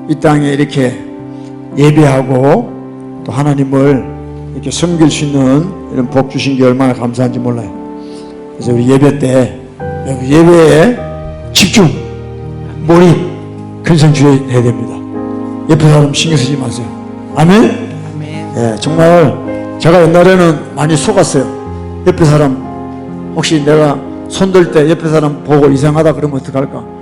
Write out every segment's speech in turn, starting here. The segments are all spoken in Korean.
이 땅에 이렇게 예배하고 또 하나님을 이렇게 섬길 수 있는 이런 복 주신 게 얼마나 감사한지 몰라요. 그래서 우리 예배 때 예배에 집중, 몰입, 근성주의해야 됩니다. 옆에 사람 신경 쓰지 마세요. 아멘? 예, 정말 제가 옛날에는 많이 속았어요. 옆에 사람 혹시 내가 손들 때 옆에 사람 보고 이상하다 그러면 어떡할까?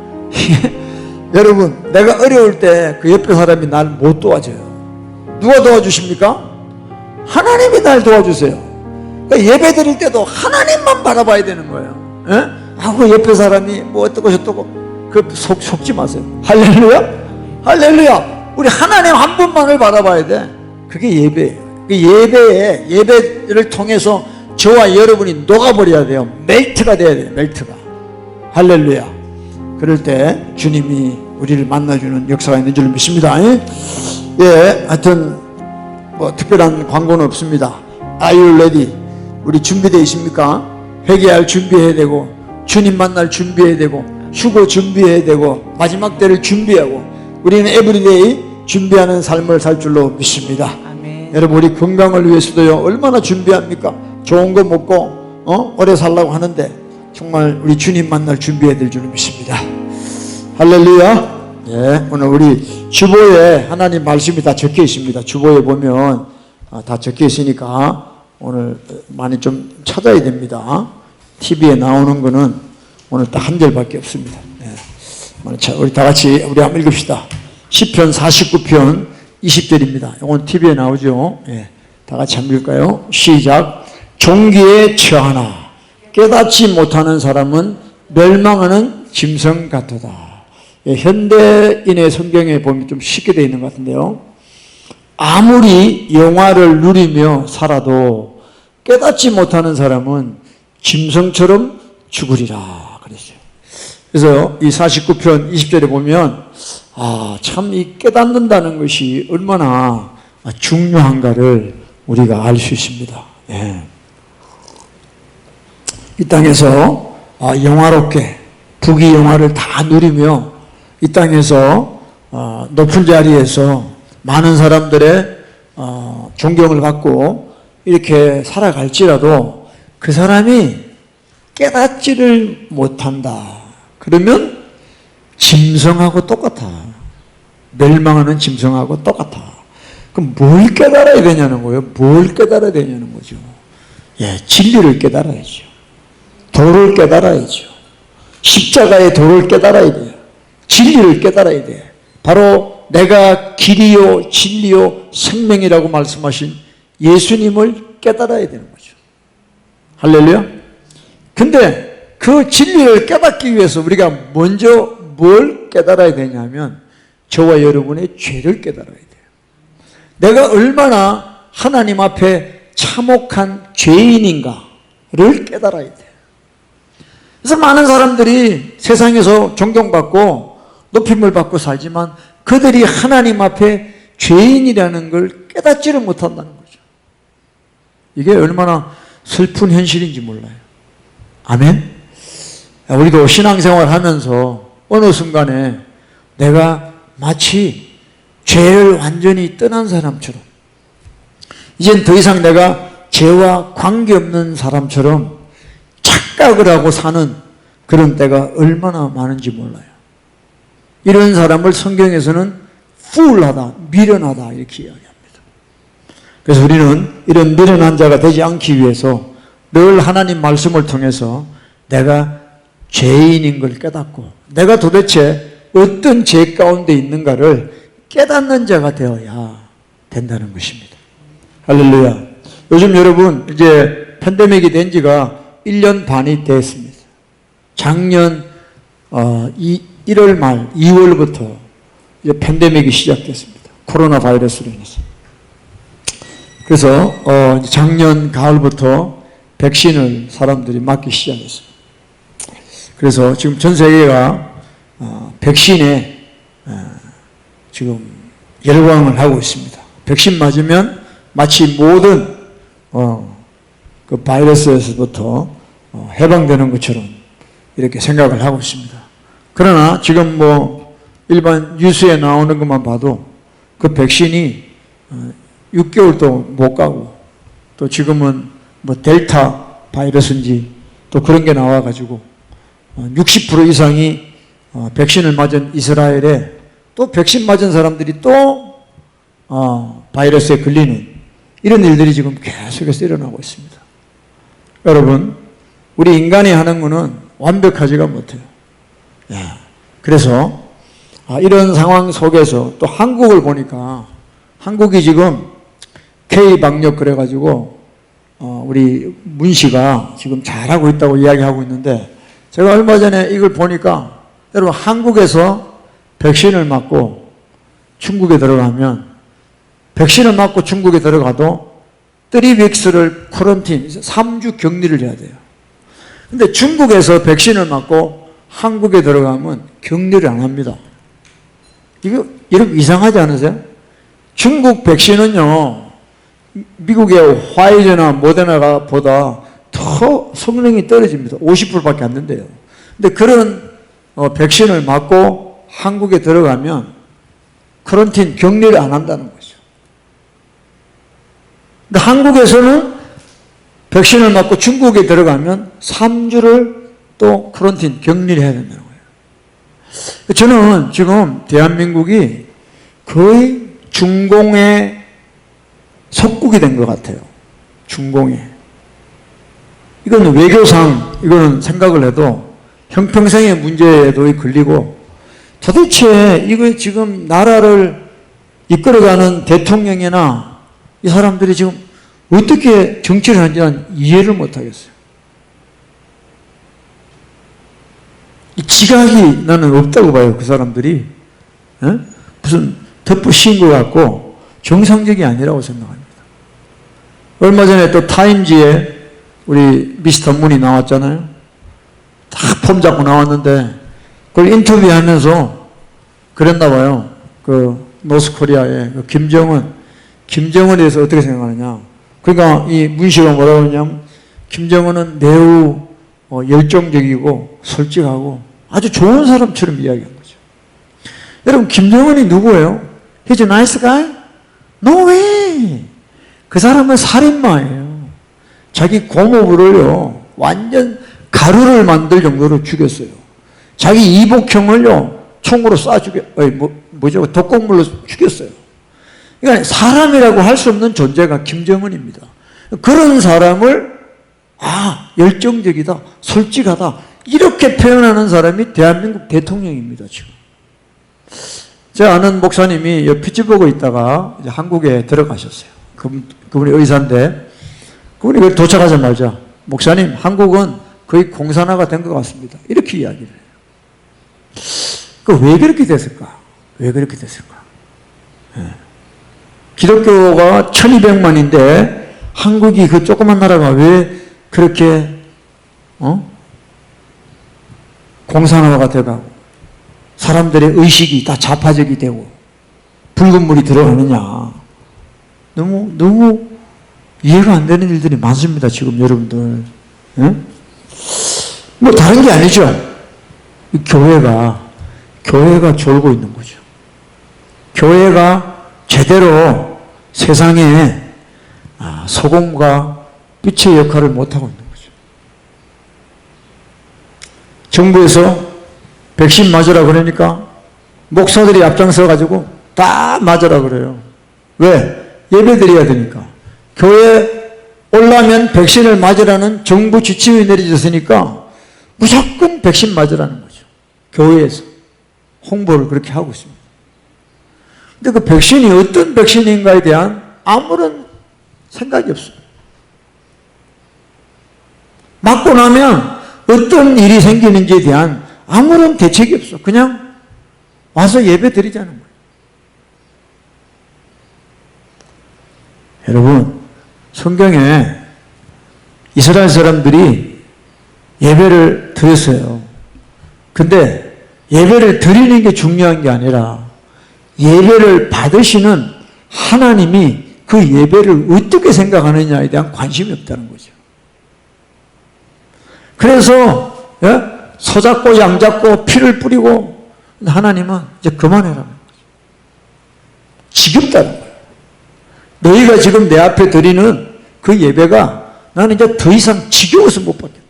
여러분, 내가 어려울 때 그 옆에 사람이 날 못 도와줘요. 누가 도와주십니까? 하나님이 날 도와주세요. 그러니까 예배 드릴 때도 하나님만 바라봐야 되는 거예요. 예? 그 옆에 사람이 뭐 어떻고 저떻고 속지 마세요. 할렐루야? 할렐루야! 우리 하나님 한 분만을 바라봐야 돼. 그게 예배예요. 그 예배를 통해서 저와 여러분이 녹아버려야 돼요. 멜트가 돼야 돼요. 멜트가. 할렐루야. 그럴 때 주님이 우리를 만나주는 역사가 있는 줄 믿습니다. 예, 하여튼 뭐 특별한 광고는 없습니다. Are you ready? 우리 준비되어 있습니까? 회개할 준비해야 되고, 주님 만날 준비해야 되고, 휴고 준비해야 되고, 마지막 때를 준비하고, 우리는 에브리데이 준비하는 삶을 살 줄로 믿습니다. 아멘. 여러분, 우리 건강을 위해서도요, 얼마나 준비합니까? 좋은 거 먹고 오래 살라고 하는데 정말 우리 주님 만날 준비해야 될 줄로 믿습니다. 할렐루야. 예, 오늘 우리 주보에 하나님 말씀이 다 적혀 있습니다. 주보에 보면 다 적혀 있으니까 오늘 많이 좀 찾아야 됩니다. TV에 나오는 거는 오늘 딱 한 절밖에 없습니다. 예. 우리 다 같이 우리 한번 읽읍시다. 시편 49편 20절입니다. 이건 TV에 나오죠. 예. 다 같이 한번 읽을까요? 시작. 종기에 처하나 깨닫지 못하는 사람은 멸망하는 짐승 같도다. 예, 현대인의 성경에 보면 좀 쉽게 되어 있는 것 같은데요. 아무리 영화를 누리며 살아도 깨닫지 못하는 사람은 짐승처럼 죽으리라 그랬어요. 그래서 이 49편 20절에 보면 참 이 깨닫는다는 것이 얼마나 중요한가를 우리가 알 수 있습니다. 예. 이 땅에서 영화롭게 부귀 영화를 다 누리며 이 땅에서 높은 자리에서 많은 사람들의 존경을 받고 이렇게 살아갈지라도 그 사람이 깨닫지를 못한다. 그러면 짐승하고 똑같아. 멸망하는 짐승하고 똑같아. 그럼 뭘 깨달아야 되냐는 거예요. 뭘 깨달아야 되냐는 거죠. 예, 진리를 깨달아야죠. 도를 깨달아야죠. 십자가의 도를 깨달아야 돼요. 진리를 깨달아야 돼요. 바로 내가 길이요 진리요 생명이라고 말씀하신 예수님을 깨달아야 되는 거죠. 할렐루야. 근데 그 진리를 깨닫기 위해서 우리가 먼저 뭘 깨달아야 되냐면 저와 여러분의 죄를 깨달아야 돼요. 내가 얼마나 하나님 앞에 참혹한 죄인인가를 깨달아야 돼요. 그래서 많은 사람들이 세상에서 존경받고 높임을 받고 살지만 그들이 하나님 앞에 죄인이라는 걸 깨닫지를 못한다는 거죠. 이게 얼마나 슬픈 현실인지 몰라요. 아멘? 우리도 신앙생활 하면서 어느 순간에 내가 마치 죄를 완전히 떠난 사람처럼 이젠 더 이상 내가 죄와 관계없는 사람처럼 착각을 하고 사는 그런 때가 얼마나 많은지 몰라요. 이런 사람을 성경에서는 fool하다, 미련하다 이렇게 이야기합니다. 그래서 우리는 이런 미련한 자가 되지 않기 위해서 늘 하나님 말씀을 통해서 내가 죄인인 걸 깨닫고 내가 도대체 어떤 죄 가운데 있는가를 깨닫는 자가 되어야 된다는 것입니다. 할렐루야. 요즘 여러분 이제 팬데믹이 된 지가 1년 반이 됐습니다. 작년 1월 말 2월부터 이제 팬데믹이 시작됐습니다. 코로나 바이러스로 인해서. 그래서 작년 가을부터 백신을 사람들이 맞기 시작했어요. 그래서 지금 전 세계가 백신에 지금 열광을 하고 있습니다. 백신 맞으면 마치 모든 그 바이러스에서부터 해방되는 것처럼 이렇게 생각을 하고 있습니다. 그러나 지금 일반 뉴스에 나오는 것만 봐도 그 백신이 6개월도 못 가고 또 지금은 뭐 델타 바이러스인지 또 그런 게 나와가지고 60% 이상이 백신을 맞은 이스라엘에 또 백신 맞은 사람들이 또 바이러스에 걸리는 이런 일들이 지금 계속해서 일어나고 있습니다. 여러분, 우리 인간이 하는 거는 완벽하지가 못해요. 그래서 이런 상황 속에서 또 한국을 보니까 한국이 지금 K방역 그래가지고 우리 문 씨가 지금 잘하고 있다고 이야기하고 있는데 제가 얼마 전에 이걸 보니까 여러분 한국에서 백신을 맞고 중국에 들어가면 백신을 맞고 중국에 들어가도 3weeks를 쿼런틴 3주 격리를 해야 돼요. 근데 중국에서 백신을 맞고 한국에 들어가면 격리를 안 합니다. 이거 여러분 이상하지 않으세요? 중국 백신은요 미국의 화이저나 모데나가 보다 더 성능이 떨어집니다. 50%밖에 안 된대요. 근데 그런 백신을 맞고 한국에 들어가면 쿼런틴 격리를 안 한다는 거죠. 근데 한국에서는 백신을 맞고 중국에 들어가면 3주를 또 쿼런틴 격리를 해야 된다는 거예요. 저는 지금 대한민국이 거의 중공의 속국이 된 것 같아요. 중공의. 이건 외교상, 이거는 생각을 해도 형평성의 문제에도 걸리고 도대체 이거 지금 나라를 이끌어가는 대통령이나 이 사람들이 지금 어떻게 정치를 하는지 난 이해를 못 하겠어요. 이 지각이 나는 없다고 봐요. 그 사람들이. 무슨 덮으신 것 같고 정상적이 아니라고 생각합니다. 얼마 전에 또 타임지에 우리 미스터 문이 나왔잖아요. 다 폼 잡고 나왔는데 그걸 인터뷰하면서 그랬나 봐요. 그 노스코리아의 그 김정은에 대해서 어떻게 생각하느냐. 그러니까 이 문 씨가 뭐라고 하냐면 김정은은 매우 열정적이고 솔직하고 아주 좋은 사람처럼 이야기한 거죠. 여러분 김정은이 누구예요? He's a nice guy? No way! 그 사람은 살인마예요. 자기 고모부를요 완전 가루를 만들 정도로 죽였어요. 자기 이복형을요 총으로 쏴 독극물로 죽였어요. 그러니까 사람이라고 할 수 없는 존재가 김정은입니다. 그런 사람을 열정적이다, 솔직하다 이렇게 표현하는 사람이 대한민국 대통령입니다. 지금 제가 아는 목사님이 피츠버그에 있다가 이제 한국에 들어가셨어요. 그분이 의사인데 그분이 도착하자마자 목사님 한국은 거의 공산화가 된 것 같습니다. 이렇게 이야기를 해요. 왜 그렇게 됐을까? 왜 그렇게 됐을까? 기독교가 1200만인데 한국이 그 조그만 나라가 왜 그렇게 공산화가 돼가고 사람들의 의식이 다 좌파적이 되고 붉은 물이 들어가느냐. 너무 이해가 안 되는 일들이 많습니다. 지금 여러분들. 뭐 다른 게 아니죠. 교회가 졸고 있는 거죠. 교회가 제대로 세상에 소금과 빛의 역할을 못하고 있는 거죠. 정부에서 백신 맞으라 그러니까 목사들이 앞장서 가지고 다 맞으라 그래요. 왜? 예배 드려야 되니까. 교회 오려면 백신을 맞으라는 정부 지침이 내려졌으니까 무조건 백신 맞으라는 거죠. 교회에서 홍보를 그렇게 하고 있습니다. 근데 그 백신이 어떤 백신인가에 대한 아무런 생각이 없어요. 맞고 나면 어떤 일이 생기는지에 대한 아무런 대책이 없어. 그냥 와서 예배 드리자는 거예요. 여러분, 성경에 이스라엘 사람들이 예배를 드렸어요. 근데 예배를 드리는 게 중요한 게 아니라 예배를 받으시는 하나님이 그 예배를 어떻게 생각하느냐에 대한 관심이 없다는 거죠. 그래서 소 잡고 양 잡고 피를 뿌리고 하나님은 이제 그만해라는 거죠. 지겹다는 거예요. 너희가 지금 내 앞에 드리는 그 예배가 나는 이제 더 이상 지겨워서 못 받겠다.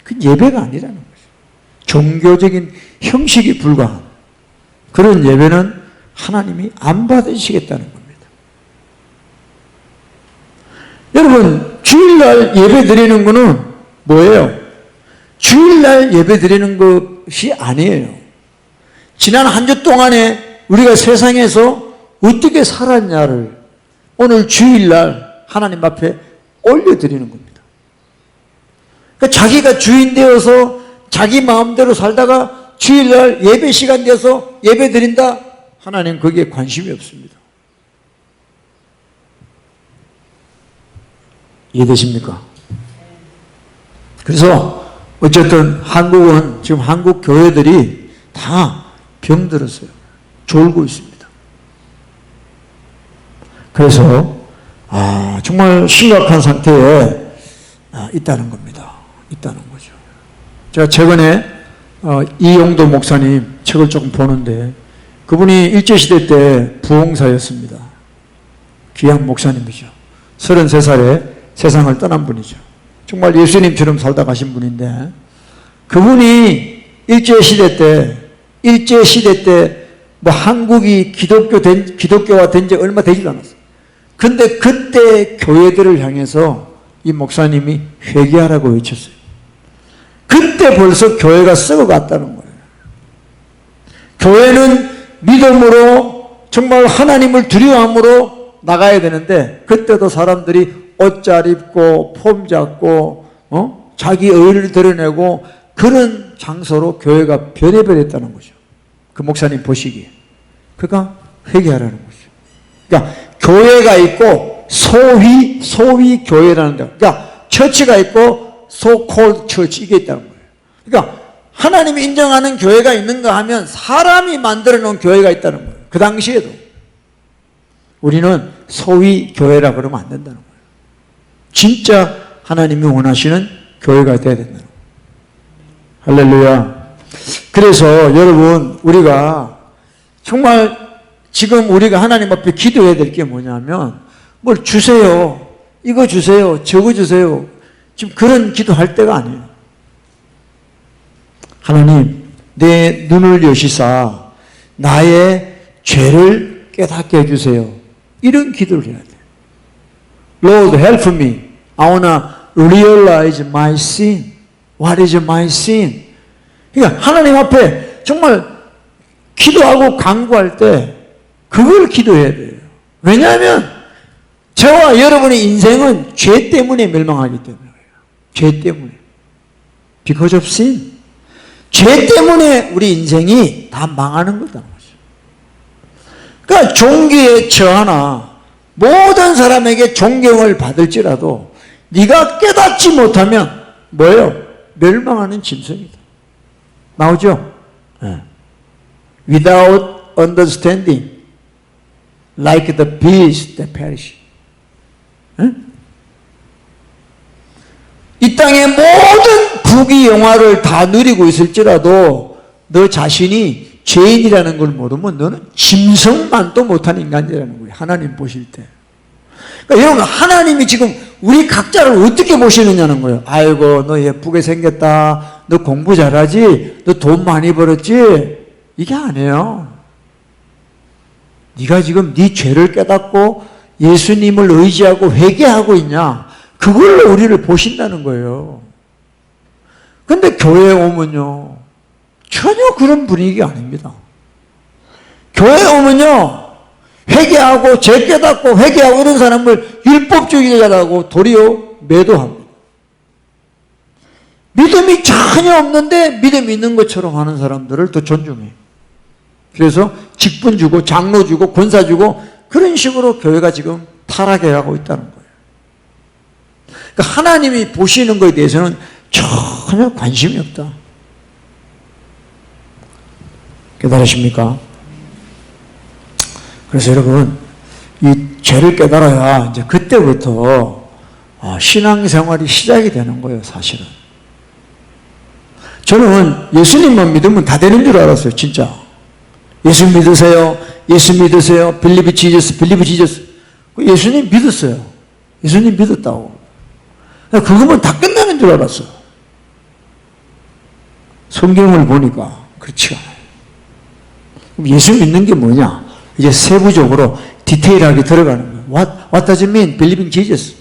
그 예배가 아니라는 거죠. 종교적인 형식이 불과한 그런 예배는 하나님이 안 받으시겠다는 겁니다. 여러분, 주일날 예배 드리는 거는 뭐예요? 주일날 예배 드리는 것이 아니에요. 지난 한 주 동안에 우리가 세상에서 어떻게 살았냐를 오늘 주일날 하나님 앞에 올려드리는 겁니다. 그러니까 자기가 주인 되어서 자기 마음대로 살다가 주일날 예배 시간 되어서 예배 드린다? 하나님 거기에 관심이 없습니다. 이해되십니까? 그래서 어쨌든 한국은 지금 한국 교회들이 다 병들었어요. 졸고 있습니다. 그래서 정말 심각한 상태에 있다는 겁니다. 있다는 거죠. 제가 최근에 이용도 목사님 책을 조금 보는데 그분이 일제시대 때 부흥사였습니다. 귀한 목사님이죠. 33살에 세상을 떠난 분이죠. 정말 예수님처럼 살다 가신 분인데 그분이 일제시대 때 뭐 한국이 기독교화 된 지 얼마 되지도 않았어요. 근데 그때 교회들을 향해서 이 목사님이 회개하라고 외쳤어요. 그때 벌써 교회가 썩어갔다는 거예요. 교회는 믿음으로 정말 하나님을 두려워함으로 나가야 되는데 그때도 사람들이 옷 잘 입고 폼 잡고 자기 의를 드러내고 그런 장소로 교회가 변해버렸다는 거죠. 그 목사님 보시기에. 그러니까 회개하라는 거죠. 그러니까 교회가 있고 소위 교회라는 데, 그러니까 처치가 있고 so-called church 이게 있다는 거예요. 그러니까 하나님이 인정하는 교회가 있는가 하면 사람이 만들어 놓은 교회가 있다는 거예요. 그 당시에도. 우리는 소위 교회라 그러면 안 된다는 거예요. 진짜 하나님이 원하시는 교회가 돼야 된다는 거예요. 할렐루야. 그래서 여러분 우리가 정말 지금 우리가 하나님 앞에 기도해야 될 게 뭐냐면 뭘 주세요. 이거 주세요. 저거 주세요. 지금 그런 기도할 때가 아니에요. 하나님 내 눈을 여시사 나의 죄를 깨닫게 해주세요. 이런 기도를 해야 돼요. Lord help me. I wanna realize my sin. What is my sin? 그러니까 하나님 앞에 정말 기도하고 간구할 때 그걸 기도해야 돼요. 왜냐하면 저와 여러분의 인생은 죄 때문에 멸망하기 때문에 죄 때문에. Because of sin. 죄 때문에 우리 인생이 다 망하는 거다. 그러니까 종교에 처하나 모든 사람에게 존경을 받을지라도 네가 깨닫지 못하면 뭐예요? 멸망하는 짐승이다. 나오죠? 네. Without understanding, like the beast that perish. 네? 이 땅의 모든 부귀 영화를 다 누리고 있을지라도 너 자신이 죄인이라는 걸 모르면 너는 짐승만도 못한 인간이라는 거예요. 하나님 보실 때. 그러니까 여러분 하나님이 지금 우리 각자를 어떻게 보시느냐는 거예요. 아이고 너 예쁘게 생겼다. 너 공부 잘하지. 너 돈 많이 벌었지. 이게 아니에요. 네가 지금 네 죄를 깨닫고 예수님을 의지하고 회개하고 있냐. 그걸로 우리를 보신다는 거예요. 근데 교회에 오면요. 전혀 그런 분위기가 아닙니다. 교회에 오면요. 회개하고 죄 깨닫고 회개하고 이런 사람을 율법주의자라고 도리어 매도합니다. 믿음이 전혀 없는데 믿음이 있는 것처럼 하는 사람들을 더 존중해요. 그래서 직분 주고 장로 주고 권사 주고 그런 식으로 교회가 지금 타락해가고 있다는 거예요. 그러니까 하나님이 보시는 것에 대해서는 전혀 관심이 없다. 깨달으십니까? 그래서 여러분 이 죄를 깨달아야 이제 그때부터 신앙생활이 시작이 되는 거예요. 사실은 저는 예수님만 믿으면 다 되는 줄 알았어요. 진짜. 예수 믿으세요. 예수 믿으세요. 빌리브 지저스, 빌리브 지저스. 예수님 믿었어요. 예수님 믿었다고. 그거면 다 끝나는 줄 알았어요. 성경을 보니까 그렇지가 않아요. 그럼 예수 믿는 게 뭐냐? 이제 세부적으로 디테일하게 들어가는 거예요. What does it mean? Believing Jesus.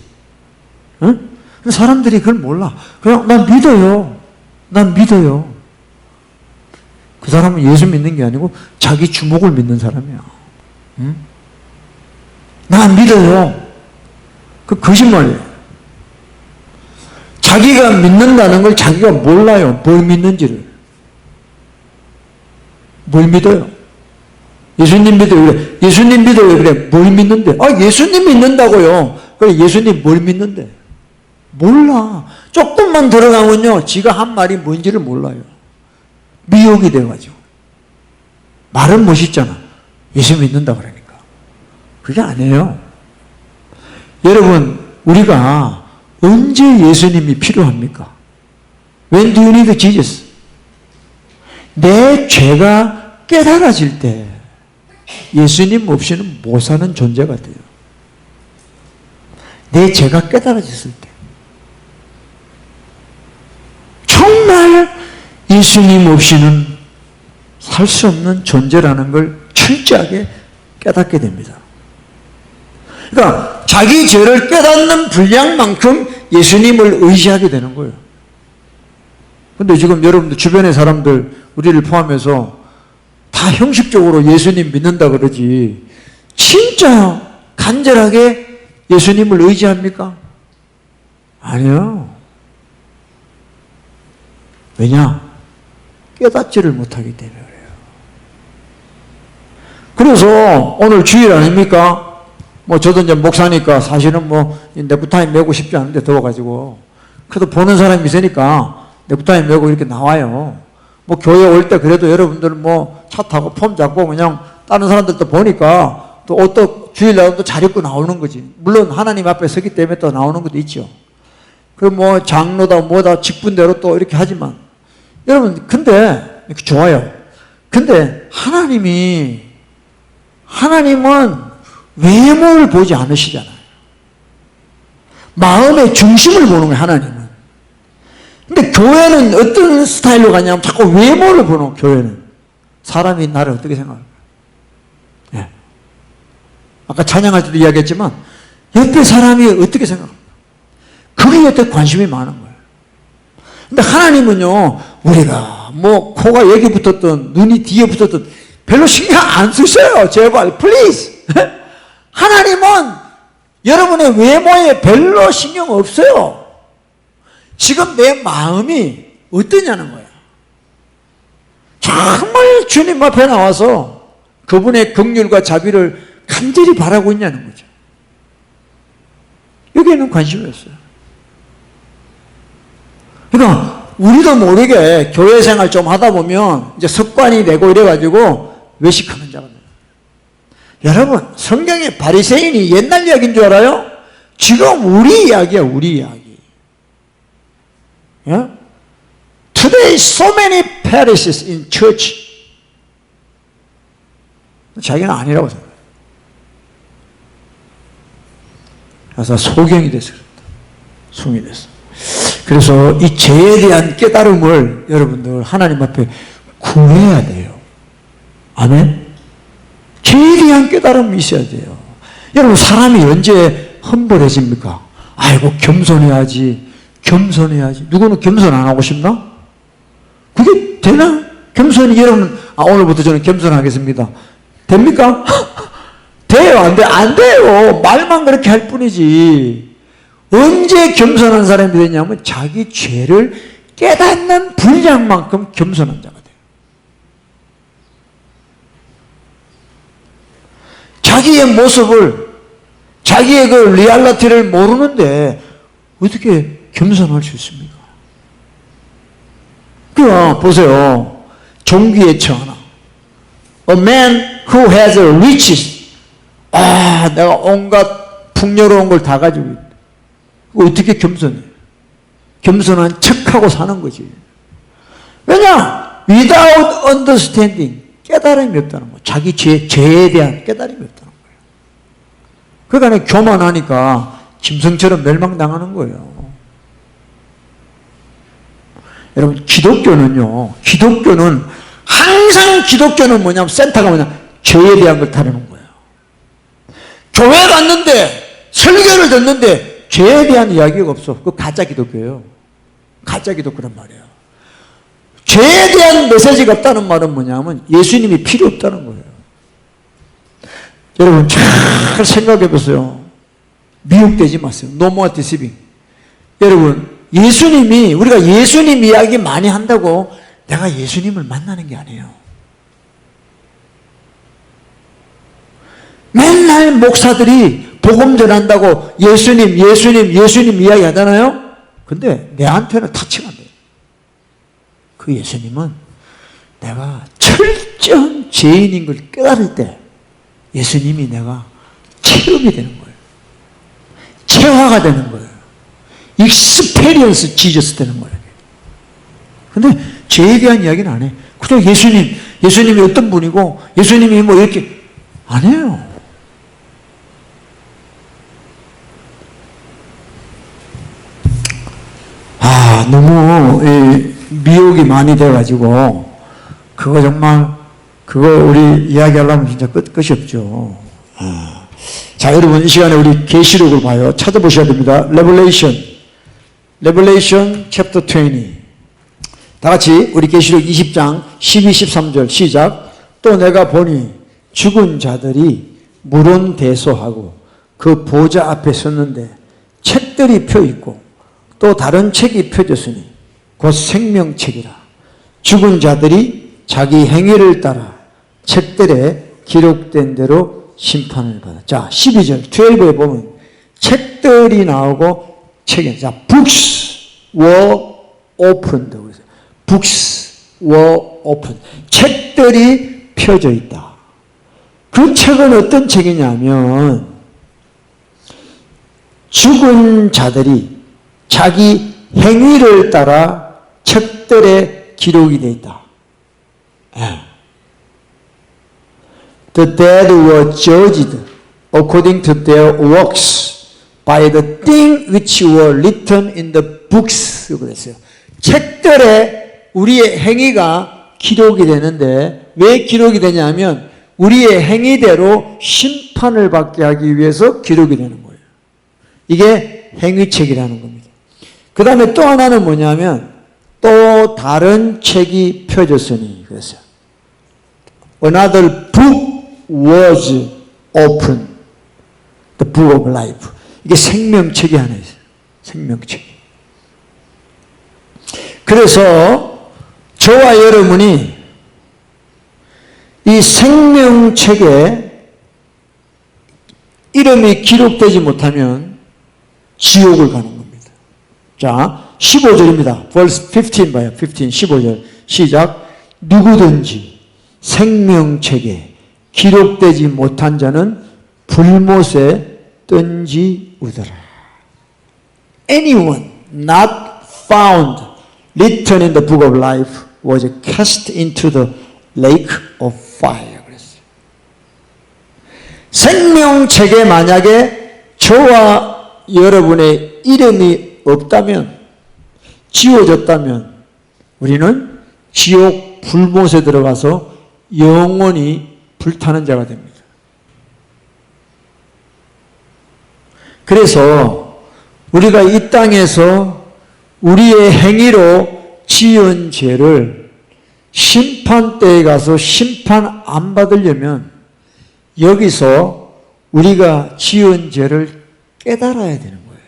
응? 사람들이 그걸 몰라. 그냥 난 믿어요. 난 믿어요. 그 사람은 예수 믿는 게 아니고 자기 주목을 믿는 사람이야. 응? 난 믿어요. 그 거짓말이에요. 자기가 믿는다는 걸 자기가 몰라요. 뭘 믿는지를. 뭘 믿어요? 예수님 믿어요. 그래. 예수님 믿어요. 그래. 뭘 믿는데? 아, 예수님 믿는다고요. 그래. 예수님 뭘 믿는데? 몰라. 조금만 들어가면요. 지가 한 말이 뭔지를 몰라요. 미혹이 돼가지고. 말은 멋있잖아. 예수 믿는다 그러니까. 그게 아니에요. 여러분, 우리가 언제 예수님이 필요합니까? When do you need Jesus? 내 죄가 깨달아질 때 예수님 없이는 못 사는 존재가 돼요. 내 죄가 깨달아졌을 때. 정말 예수님 없이는 살 수 없는 존재라는 걸 철저하게 깨닫게 됩니다. 그러니까 자기 죄를 깨닫는 분량만큼 예수님을 의지하게 되는 거예요. 근데 지금 여러분들 주변의 사람들 우리를 포함해서 다 형식적으로 예수님 믿는다 그러지 진짜 간절하게 예수님을 의지합니까? 아니요. 왜냐? 깨닫지를 못하기 때문에 그래요. 그래서 오늘 주일 아닙니까? 뭐 저도 이제 목사니까 사실은 뭐 넥타이 메고 싶지 않은데 더워가지고 그래도 보는 사람이 있으니까 넥타이 메고 이렇게 나와요. 뭐 교회 올 때 그래도 여러분들 뭐 차 타고 폼 잡고 그냥 다른 사람들도 보니까 또 옷도 주일날 또 잘 입고 나오는 거지. 물론 하나님 앞에 서기 때문에 또 나오는 것도 있죠. 그 뭐 장로다 뭐다 직분대로 또 이렇게 하지만 여러분 근데 좋아요. 근데 하나님은 외모를 보지 않으시잖아요. 마음의 중심을 보는 거예요, 하나님은. 근데 교회는 어떤 스타일로 가냐면 자꾸 외모를 보는 거예요, 교회는. 사람이 나를 어떻게 생각할까요? 예. 아까 찬양할 때도 이야기했지만 옆에 사람이 어떻게 생각합니까? 그게 어떻게 관심이 많은 거예요. 근데 하나님은요, 우리가 뭐 코가 여기 붙었던 눈이 뒤에 붙었던 별로 신경 안 쓰셔요. 제발, 플리즈. 하나님은 여러분의 외모에 별로 신경 없어요. 지금 내 마음이 어떠냐는 거야. 정말 주님 앞에 나와서 그분의 긍휼과 자비를 간절히 바라고 있냐는 거죠. 여기에는 관심이 없어요. 그러니까 우리도 모르게 교회 생활 좀 하다 보면 이제 습관이 되고 이래가지고 외식하는 자가 돼요. 여러분, 성경의 바리새인이 옛날 이야기인 줄 알아요? 지금 우리 이야기야, 우리 이야기. 예? Today so many Pharisees in church. 자기는 아니라고 생각해요. 그래서 소경이 됐어. 숭이 됐어. 그래서 이 죄에 대한 깨달음을 여러분들 하나님 앞에 구해야 돼요. 아멘? 죄에 대한 깨달음이 있어야 돼요. 여러분, 사람이 언제 험벌해집니까? 아이고, 겸손해야지. 겸손해야지. 누구는 겸손 안 하고 싶나? 그게 되나? 겸손이 여러분, 오늘부터 저는 겸손하겠습니다. 됩니까? 돼요? 안 돼요? 안 돼요. 말만 그렇게 할 뿐이지. 언제 겸손한 사람이 되냐면 자기 죄를 깨닫는 분량만큼 겸손한 자가 돼요. 자기의 모습을, 자기의 그 리얼리티를 모르는데 어떻게 겸손할 수 있습니까? 그럼 보세요. 종기의 처 하나. A man who has riches. 내가 온갖 풍요로운 걸 다 가지고 있다. 어떻게 겸손해? 겸손한 척하고 사는 거지. 왜냐? without understanding. 깨달음이 없다는 거예요. 자기 죄에 대한 깨달음이 없다는 거예요. 그러니까 교만하니까 짐승처럼 멸망당하는 거예요. 여러분, 기독교는 항상 기독교는 뭐냐면 센터가 뭐냐? 죄에 대한 걸 다루는 거예요. 교회 갔는데 설교를 듣는데 죄에 대한 이야기가 없어. 그거 가짜 기독교예요. 가짜 기독교란 말이에요. 죄에 대한 메시지가 없다는 말은 뭐냐면 예수님이 필요 없다는 거예요. 여러분 잘 생각해 보세요. 미혹되지 마세요. No more deceiving. 여러분 우리가 예수님 이야기 많이 한다고 내가 예수님을 만나는 게 아니에요. 맨날 목사들이 복음 전한다고 예수님 이야기 하잖아요. 근데 내한테는 타치가 안 돼요. 그 예수님은 내가 철저한 죄인인 걸 깨달을 때 예수님이 내가 체험이 되는 거예요. 체화가 되는 거예요. 익스페리언스 지저스 되는 거예요. 근데 죄에 대한 이야기는 안 해. 그냥 예수님이 어떤 분이고 예수님이 뭐 이렇게 안 해요. 너무 미혹이 많이 돼가지고 그거 우리 이야기하려면 진짜 끝이 없죠. 자, 여러분 이 시간에 우리 계시록을 봐요. 찾아보셔야 됩니다. Revelation chapter 20. 다 같이 우리 계시록 20장 12, 13절 시작. 또 내가 보니 죽은 자들이 물론대소하고 그 보좌 앞에 섰는데 책들이 펴 있고 또 다른 책이 펴졌으니 곧 생명책이라. 죽은 자들이 자기 행위를 따라 책들에 기록된 대로 심판을 받아. 자, 12절 12에 보면 책들이 나오고 책이, 자, books were opened. books were opened. 책들이 펴져 있다. 그 책은 어떤 책이냐면 죽은 자들이 자기 행위를 따라 책들에 기록이 되어 있다. The dead were judged according to their works by the thing which were written in the books. 그랬어요. 책들에 우리의 행위가 기록이 되는데 왜 기록이 되냐면 우리의 행위대로 심판을 받게 하기 위해서 기록이 되는 거예요. 이게 행위책이라는 겁니다. 그 다음에 또 하나는 뭐냐면 또 다른 책이 펴졌으니 그랬어요. Another book was opened. The book of life. 이게 생명책이 하나 있어요. 생명책. 그래서 저와 여러분이 이 생명책에 이름이 기록되지 못하면 지옥을 가는 겁니다. 자, 15절입니다. verse 15 봐요. 15절 시작. 누구든지 생명책에 기록되지 못한 자는 불못에 던지우더라. Anyone not found written in the book of life was cast into the lake of fire. 그랬어요. 생명책에 만약에 저와 여러분의 이름이 없다면, 지워졌다면 우리는 지옥 불못에 들어가서 영원히 불타는 자가 됩니다. 그래서 우리가 이 땅에서 우리의 행위로 지은 죄를 심판대에 가서 심판 안 받으려면 여기서 우리가 지은 죄를 깨달아야 되는 거예요.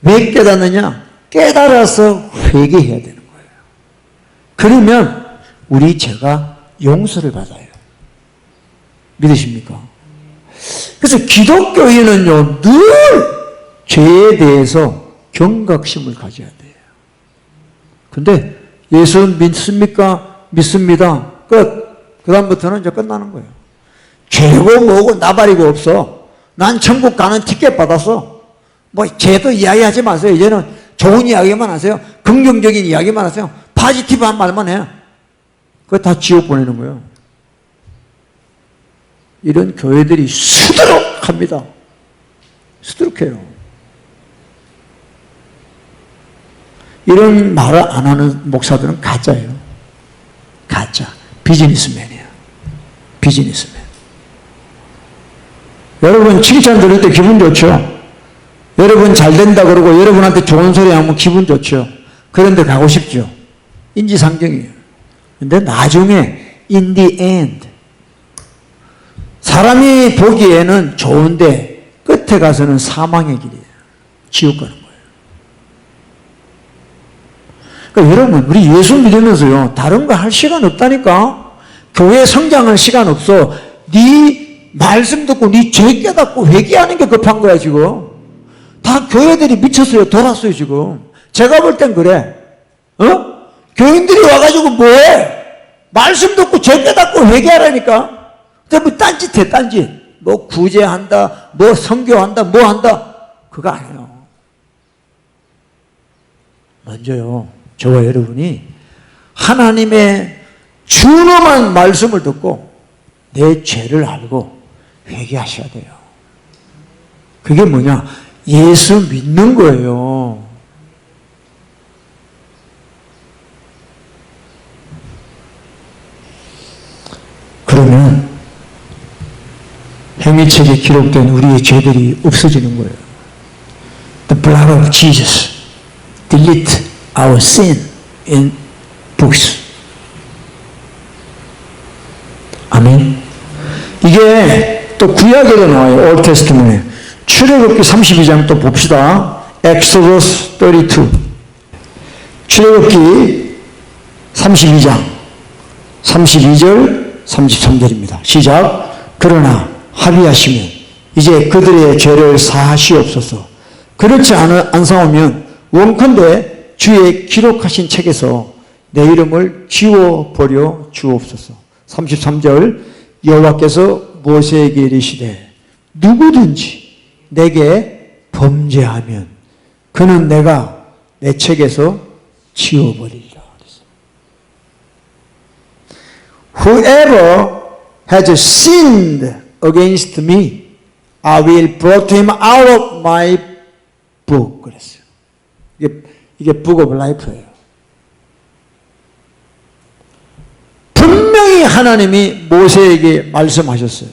왜 깨닫느냐? 깨달아서 회개해야 되는 거예요. 그러면 우리 죄가 용서를 받아요. 믿으십니까? 그래서 기독교인은요, 늘 죄에 대해서 경각심을 가져야 돼요. 근데 예수 믿습니까? 믿습니다. 끝. 그 다음부터는 이제 끝나는 거예요. 죄고 뭐고 나발이고 없어. 난 천국 가는 티켓 받았어. 뭐 죄도 이야기하지 마세요. 이제는 좋은 이야기만 하세요. 긍정적인 이야기만 하세요. 파지티브한 말만 해. 그거 다 지옥 보내는 거예요. 이런 교회들이 수두룩합니다. 수두룩해요. 이런 말을 안 하는 목사들은 가짜예요. 가짜. 비즈니스맨이에요. 비즈니스맨. 여러분 칭찬 들을 때 기분 좋죠? 여러분 잘 된다 그러고 여러분한테 좋은 소리 하면 기분 좋죠? 그런데 가고 싶죠? 인지상정이에요. 근데 나중에 in the end 사람이 보기에는 좋은데 끝에 가서는 사망의 길이에요. 지옥 가는 거예요. 그러니까 여러분 우리 예수 믿으면서요 다른 거 할 시간 없다니까. 교회 성장할 시간 없어. 네 말씀 듣고 네 죄 깨닫고 회개하는 게 급한 거야 지금. 다 교회들이 미쳤어요. 돌았어요 지금. 제가 볼 땐 그래. 교인들이 와가지고 뭐해? 말씀 듣고 죄 깨닫고 회개하라니까. 근데 뭐 딴짓해 딴짓. 뭐 구제한다, 뭐 선교한다, 뭐 한다. 그거 아니에요. 먼저요 저와 여러분이 하나님의 준엄한 말씀을 듣고 내 죄를 알고 회개하셔야 돼요. 그게 뭐냐? 예수 믿는 거예요. 그러면 행위책에 기록된 우리의 죄들이 없어지는 거예요. The blood of Jesus delete our sin in books. 아멘. 이게 또 구약에도 나와요. Old Testament에. 출애굽기 32장 또 봅시다. Exodus 32. 출애굽기 32장 32절 33절입니다. 시작. 그러나 합의하시면 이제 그들의 죄를 사하시옵소서. 그렇지 않사오면 원컨대 주의 기록하신 책에서 내 이름을 지워버려 주옵소서. 33절 여호와께서 모세에게 이르시되 누구든지 내게 범죄하면 그는 내가 내 책에서 지워버리리라. Whoever has sinned against me, I will blot him out of my book. 그랬어요. 이게 Book of Life예요. 분명히 하나님이 모세에게 말씀하셨어요.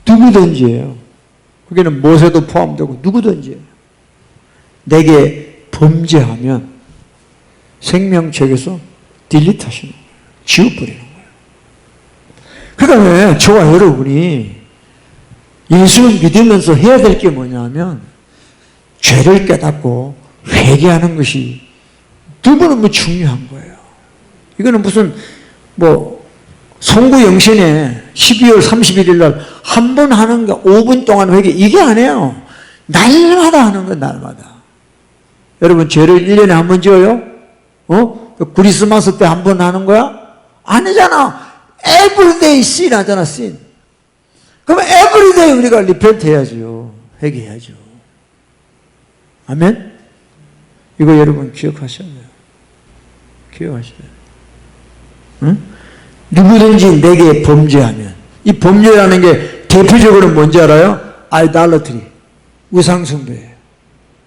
누구든지예요. 거기는 모세도 포함되고 누구든지예요. 내게 범죄하면 생명책에서 딜리트 하시는 거예요. 지워버리는 거예요. 그러니까 저와 여러분이 예수 믿으면서 해야 될 게 뭐냐면 죄를 깨닫고 회개하는 것이 너무너무 중요한 거예요. 이거는 무슨 송구영신에 12월 31일 날 한 번 하는 거 5분 동안 회개 이게 아니에요. 날마다 하는 거예요. 날마다. 여러분 죄를 1년에 한 번 지어요? 크리스마스 때 한 번 하는 거야? 아니잖아. everyday sin 하잖아. sin. 그럼 everyday 우리가 리펜트 해야죠. 회개해야죠. 아멘? 이거 여러분 기억하셔야 돼요. 기억하셔야 돼요. 응? 누구든지 내게 범죄하면 이 범죄라는 게 대표적으로 뭔지 알아요? idolatry. 우상숭배예요.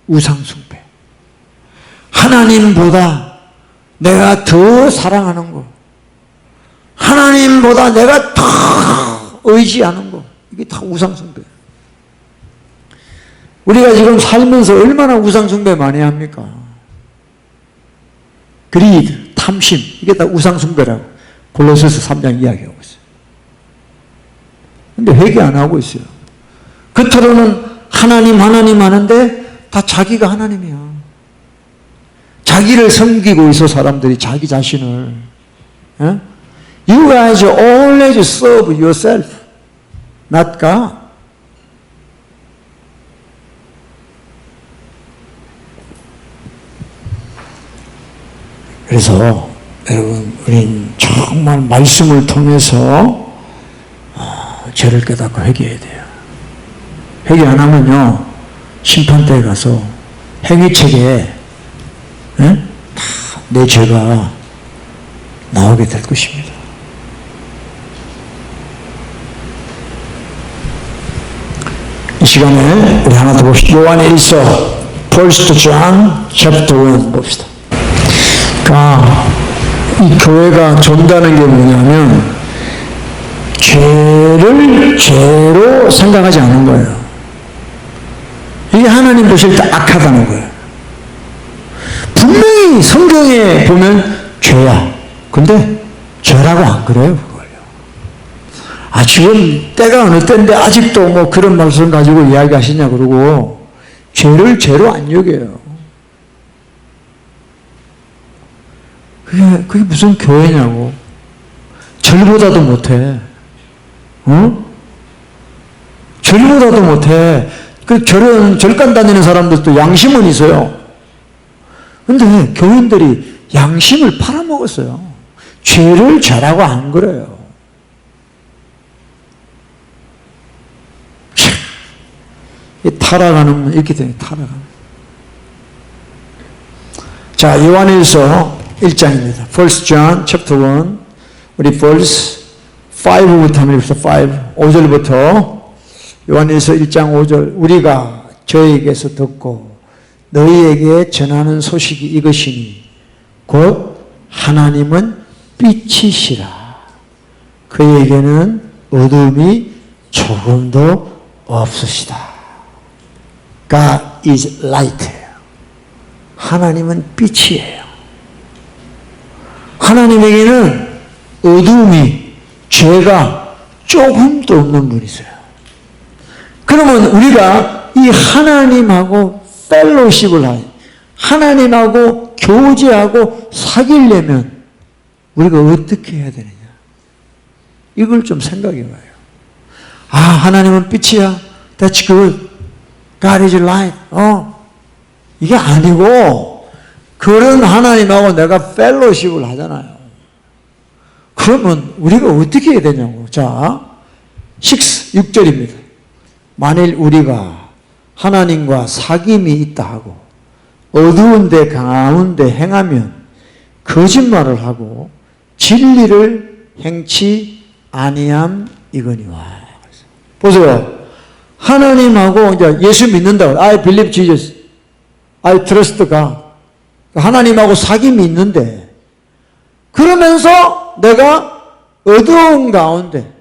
우상숭배. 하나님보다 내가 더 사랑하는 거. 하나님보다 내가 더 의지하는 거. 이게 다 우상숭배. 우리가 지금 살면서 얼마나 우상숭배 많이 합니까? 그리드, 탐심, 이게 다 우상숭배라고 골로새서 3장 이야기하고 있어요. 근데 회개 안 하고 있어요. 겉으로는 하나님 하는데 다 자기가 하나님이야. 자기를 섬기고 있어 사람들이 자기 자신을. You guys always serve yourself, not God. 그래서 여러분 우린 정말 말씀을 통해서 죄를 깨닫고 회개해야 돼요. 회개 안 하면요 심판대에 가서 행위책에 다 내 죄가 나오게 될 것입니다. 이 시간에 우리 하나 더 봅시다. 요한일서 1 John chapter 1 봅시다. 이 교회가 존다는 게 뭐냐면 죄를 죄로 생각하지 않는 거예요. 이게 하나님 보실 때 악하다는 거예요. 분명히 성경에 보면 죄야. 근데 죄라고 안 그래요, 그걸요. 지금 때가 어느 때인데 아직도 뭐 그런 말씀 가지고 이야기하시냐 그러고 죄를 죄로 안 여겨요. 그게 무슨 교회냐고. 절보다도 못해. 절보다도 못해. 절간 다니는 사람들도 양심은 있어요. 근데 교인들이 양심을 팔아먹었어요. 죄를 죄라고 안 그래요. 타락하는, 이렇게 되네, 타락하는. 자, 요한일서 1장입니다. 1 John chapter 1. 우리 verse 5부터 한번 읽읍시다. 5절부터. 요한일서 1장 5절. 우리가 저에게서 듣고 너희에게 전하는 소식이 이것이니 곧 하나님은 빛이시라. 그에게는 어둠이 조금도 없으시다. God is light. 하나님은 빛이에요. 하나님에게는 어둠이, 죄가 조금도 없는 분이세요. 그러면 우리가 이 하나님하고 펠로십을 하니, 하나님하고 교제하고 사귀려면 우리가 어떻게 해야 되느냐? 이걸 좀 생각해 봐요. 하나님은 빛이야. That's good. God is light. 이게 아니고, 그런 하나님하고 내가 펠로십을 하잖아요. 그러면 우리가 어떻게 해야 되냐고. 자, 6절입니다. 만일 우리가 하나님과 사귐이 있다 하고 어두운 데 가운데 행하면 거짓말을 하고 진리를 행치 아니함이거니와. 보세요. 하나님하고 이제 예수 믿는다고. I believe Jesus. I trust God. 하나님하고 사귐이 있는데, 그러면서 내가 어두운 가운데,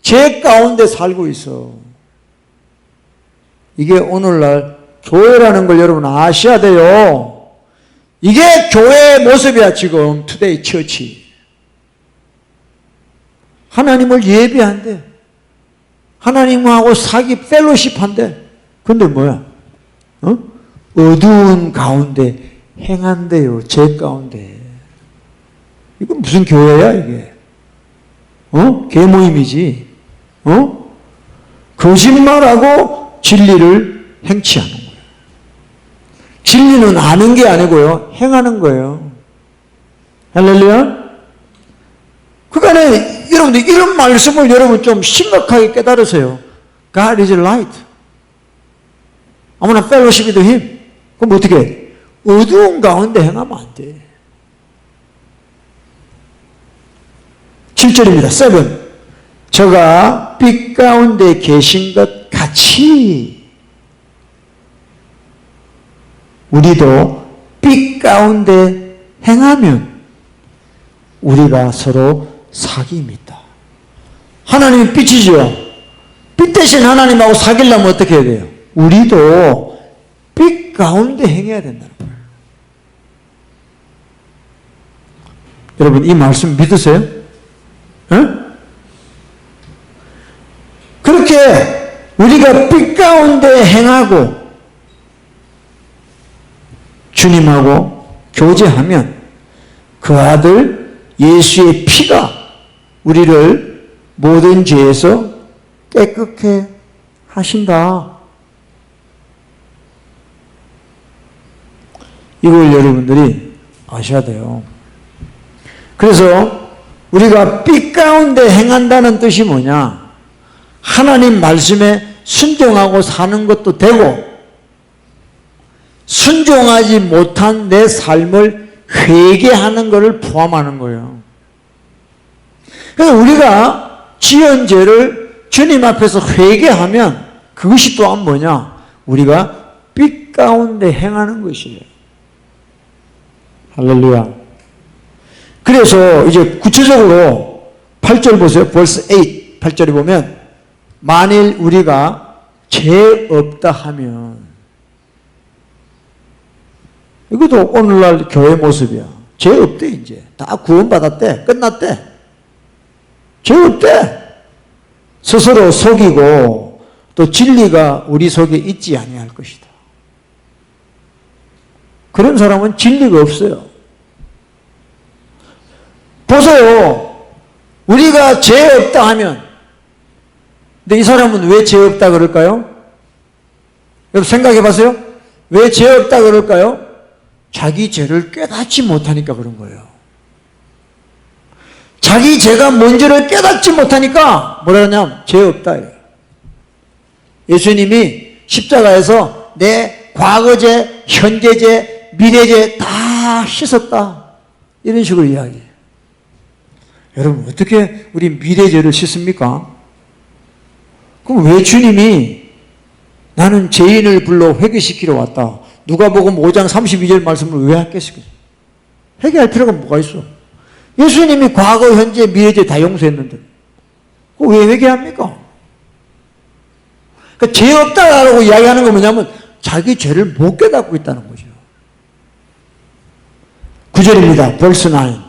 죄 가운데 살고 있어. 이게 오늘날 교회라는 걸 여러분 아셔야 돼요. 이게 교회의 모습이야, 지금. 투데이 처치. 하나님을 예배한대. 하나님하고 펠로십 한대. 근데 뭐야? 어두운 가운데 행한대요. 죄 가운데. 이건 무슨 교회야, 이게? 계모임이지. 거짓말하고 진리를 행치하는 거예요. 진리는 아는 게 아니고요, 행하는 거예요. 할렐루야? 그러니까 여러분들 이런 말씀을 여러분 좀 심각하게 깨달으세요. God is light. 아무나 fellowship with him. 그럼 어떻게 해? 어두운 가운데 행하면 안 돼. 7절입니다. 7. 저가 빛 가운데 계신 것 같이 우리도 빛 가운데 행하면 우리가 서로 사귐이 있다. 하나님이 빛이죠. 빛 대신 하나님하고 사귀려면 어떻게 해야 돼요? 우리도 빛 가운데 행해야 된다는 거예요. 여러분 이 말씀 믿으세요? 응? 그렇게 우리가 빛 가운데 행하고 주님하고 교제하면 그 아들 예수의 피가 우리를 모든 죄에서 깨끗게 하신다. 이걸 여러분들이 아셔야 돼요. 그래서 우리가 빛 가운데 행한다는 뜻이 뭐냐? 하나님 말씀에 순종하고 사는 것도 되고, 순종하지 못한 내 삶을 회개하는 것을 포함하는 거예요. 그래서 우리가 지은 죄를 주님 앞에서 회개하면 그것이 또한 뭐냐? 우리가 빛 가운데 행하는 것이에요. 할렐루야. 그래서 이제 구체적으로 8절 보세요. 벌써 8절에 보면 만일 우리가 죄 없다 하면, 이것도 오늘날 교회 모습이야. 죄 없대. 이제 다 구원받았대. 끝났대. 죄 없대. 스스로 속이고 또 진리가 우리 속에 있지 아니할 것이다. 그런 사람은 진리가 없어요. 보세요. 우리가 죄 없다 하면, 근데 이 사람은 왜 죄 없다 그럴까요? 여러분 생각해 보세요. 왜 죄 없다 그럴까요? 자기 죄를 깨닫지 못하니까 그런 거예요. 자기 죄가 뭔지를 깨닫지 못하니까 뭐라 하냐면 죄 없다. 예수님이 십자가에서 내 과거죄, 현재죄, 미래죄 다 씻었다. 이런 식으로 이야기해요. 여러분 어떻게 우리 미래죄를 씻습니까? 그럼 왜 주님이 나는 죄인을 불러 회개시키러 왔다. 누가복음 5장 32절 말씀을 왜 했겠어요? 회개할 필요가 뭐가 있어? 예수님이 과거, 현재, 미래죄 다 용서했는데 그거 왜 회개합니까? 그러니까 죄 없다라고 이야기하는 건 뭐냐면 자기 죄를 못 깨닫고 있다는 거죠. 9절입니다. 벌써 9.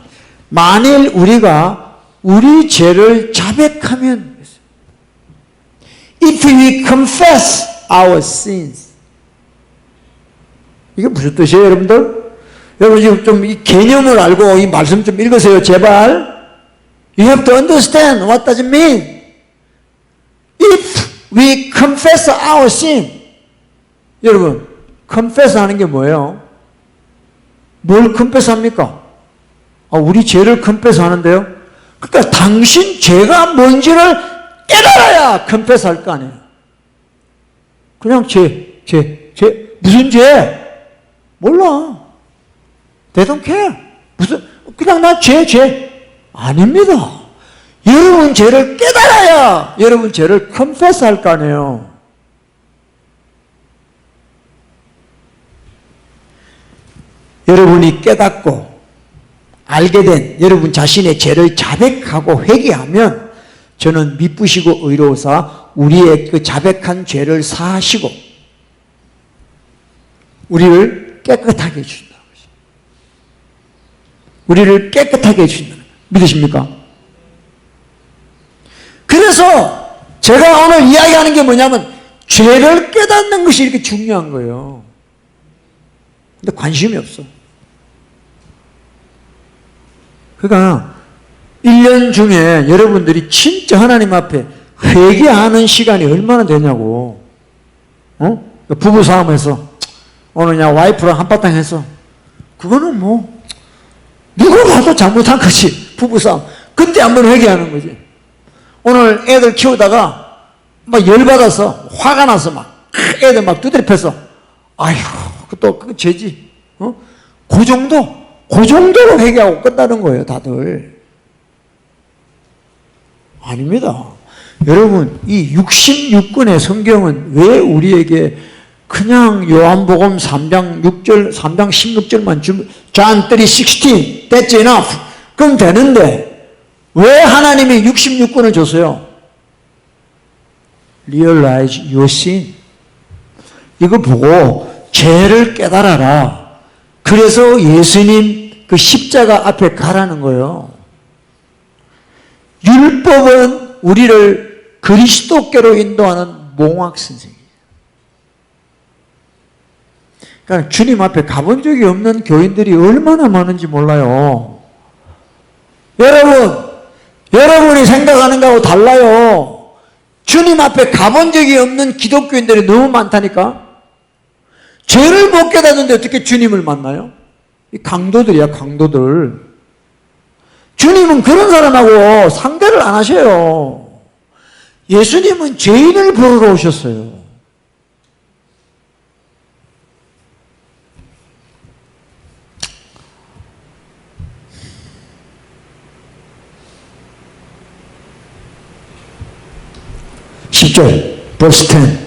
만일 우리가 우리 죄를 자백하면, if we confess our sins. 이게 무슨 뜻이에요, 여러분들? 여러분 지금 좀 이 개념을 알고 이 말씀 좀 읽으세요, 제발. You have to understand what does it mean. If we confess our sin. 여러분, confess 하는 게 뭐예요? 뭘 confess 합니까? 우리 죄를 confess 하는데요? 그러니까 당신 죄가 뭔지를 깨달아야 confess 할 거 아니에요. 그냥 죄. 무슨 죄? 몰라. They don't care. 그냥 나 죄. 아닙니다. 여러분 죄를 깨달아야 여러분 죄를 confess 할 거 아니에요. 여러분이 깨닫고 알게 된 여러분 자신의 죄를 자백하고 회개하면 저는 미쁘시고 의로우사 우리의 그 자백한 죄를 사하시고 우리를 깨끗하게 해주신다. 우리를 깨끗하게 해주신다. 믿으십니까? 그래서 제가 오늘 이야기하는 게 뭐냐면 죄를 깨닫는 것이 이렇게 중요한 거예요. 근데 관심이 없어. 그러니까 1년 중에 여러분들이 진짜 하나님 앞에 회개하는 시간이 얼마나 되냐고. 부부싸움에서 오늘 그냥 와이프랑 한바탕 해서 그거는 뭐 누가 봐도 잘못한 거지. 부부싸움. 그때 한번 회개하는 거지. 오늘 애들 키우다가 막 열받아서 화가 나서 막 애들 막 두드려 패서 아휴 그 죄지. 그 정도로 회개하고 끝나는 거예요, 다들. 아닙니다. 여러분, 이 66권의 성경은 왜 우리에게 그냥 요한복음 3장 16절만 주면 John 3:16 that's enough. 그럼 되는데 왜 하나님이 66권을 줬어요? Realize your sin. 이거 보고 죄를 깨달아라. 그래서 예수님 그 십자가 앞에 가라는 거예요. 율법은 우리를 그리스도께로 인도하는 몽학선생이에요. 그러니까 주님 앞에 가본 적이 없는 교인들이 얼마나 많은지 몰라요. 여러분이 생각하는 거하고 달라요. 주님 앞에 가본 적이 없는 기독교인들이 너무 많다니까. 죄를 못 깨닫는데 어떻게 주님을 만나요? 이 강도들이야, 강도들. 주님은 그런 사람하고 상대를 안 하셔요. 예수님은 죄인을 부르러 오셨어요. 10절 verse 10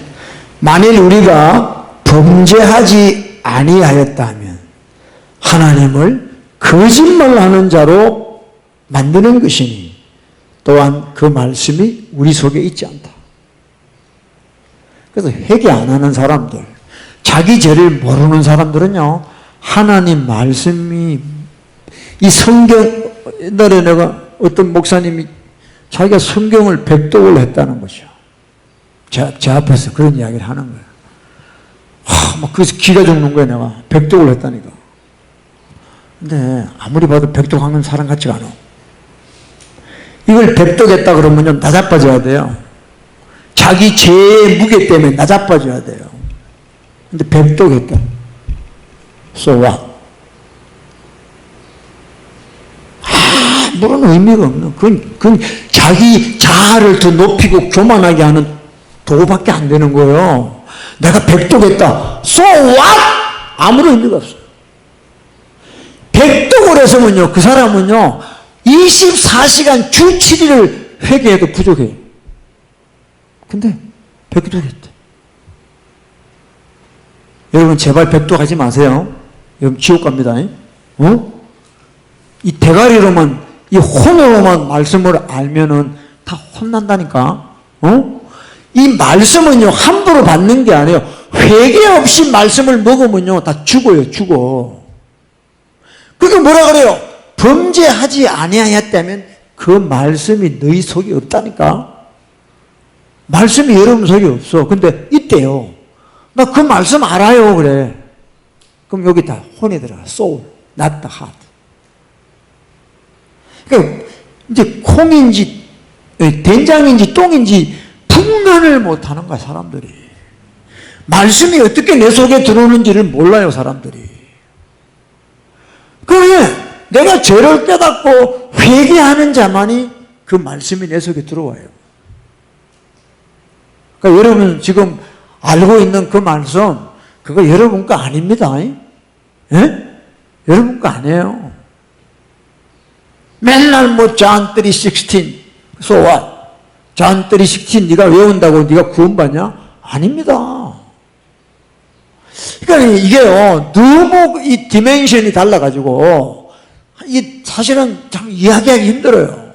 만일 우리가 범죄하지 아니하였다면 하나님을 거짓말하는 자로 만드는 것이니 또한 그 말씀이 우리 속에 있지 않다. 그래서 회개 안 하는 사람들, 자기 죄를 모르는 사람들은요, 하나님 말씀이 이 성경, 옛날에 내가 어떤 목사님이 자기가 성경을 백독을 했다는 거죠. 제 앞에서 그런 이야기를 하는 거예요. 막 그래서 기가 죽는 거예요, 내가. 백독을 했다니까. 근데 아무리 봐도 백독하는 사람 같지가 않아. 이걸 백독했다 그러면요, 나자빠져야 돼요. 자기 죄의 무게 때문에 나자빠져야 돼요. 근데 백독했다. So what? 아무런 의미가 없는, 그건 자기 자아를 더 높이고 교만하게 하는 도구밖에 안 되는 거예요. 내가 백독했다. So what? 아무런 의미가 없어요. 백독을 해서는요, 그 사람은요, 24시간 주 7일을 회개해도 부족해요. 근데 백독했대. 여러분 제발 백독하지 마세요. 여러분 지옥 갑니다. 이 대가리로만, 이 혼으로만 말씀을 알면은 다 혼난다니까. 이 말씀은요, 함부로 받는 게 아니에요. 회개 없이 말씀을 먹으면요, 다 죽어요, 죽어. 그게 뭐라 그래요? 범죄하지 아니하였다면 그 말씀이 너희 속에 없다니까. 말씀이 여러분 속에 없어. 근데 있대요. 나 그 말씀 알아요, 그래. 그럼 여기다 혼이 들어가. soul, not the heart. 그러니까 이제 콩인지 된장인지 똥인지 분간을 못하는 거야, 사람들이. 말씀이 어떻게 내 속에 들어오는지를 몰라요, 사람들이. 그래, 내가 죄를 깨닫고 회개하는 자만이 그 말씀이 내 속에 들어와요. 그러니까 여러분 지금 알고 있는 그 말씀, 그거 여러분 거 아닙니다. 예? 여러분 거 아니에요. 맨날 뭐 John 3:16, so what? John 3:16 네가 외운다고 네가 구원받냐? 아닙니다. 그러니까 이게요, 너무 이 디멘션이 달라가지고, 이 사실은 참 이해하기 힘들어요.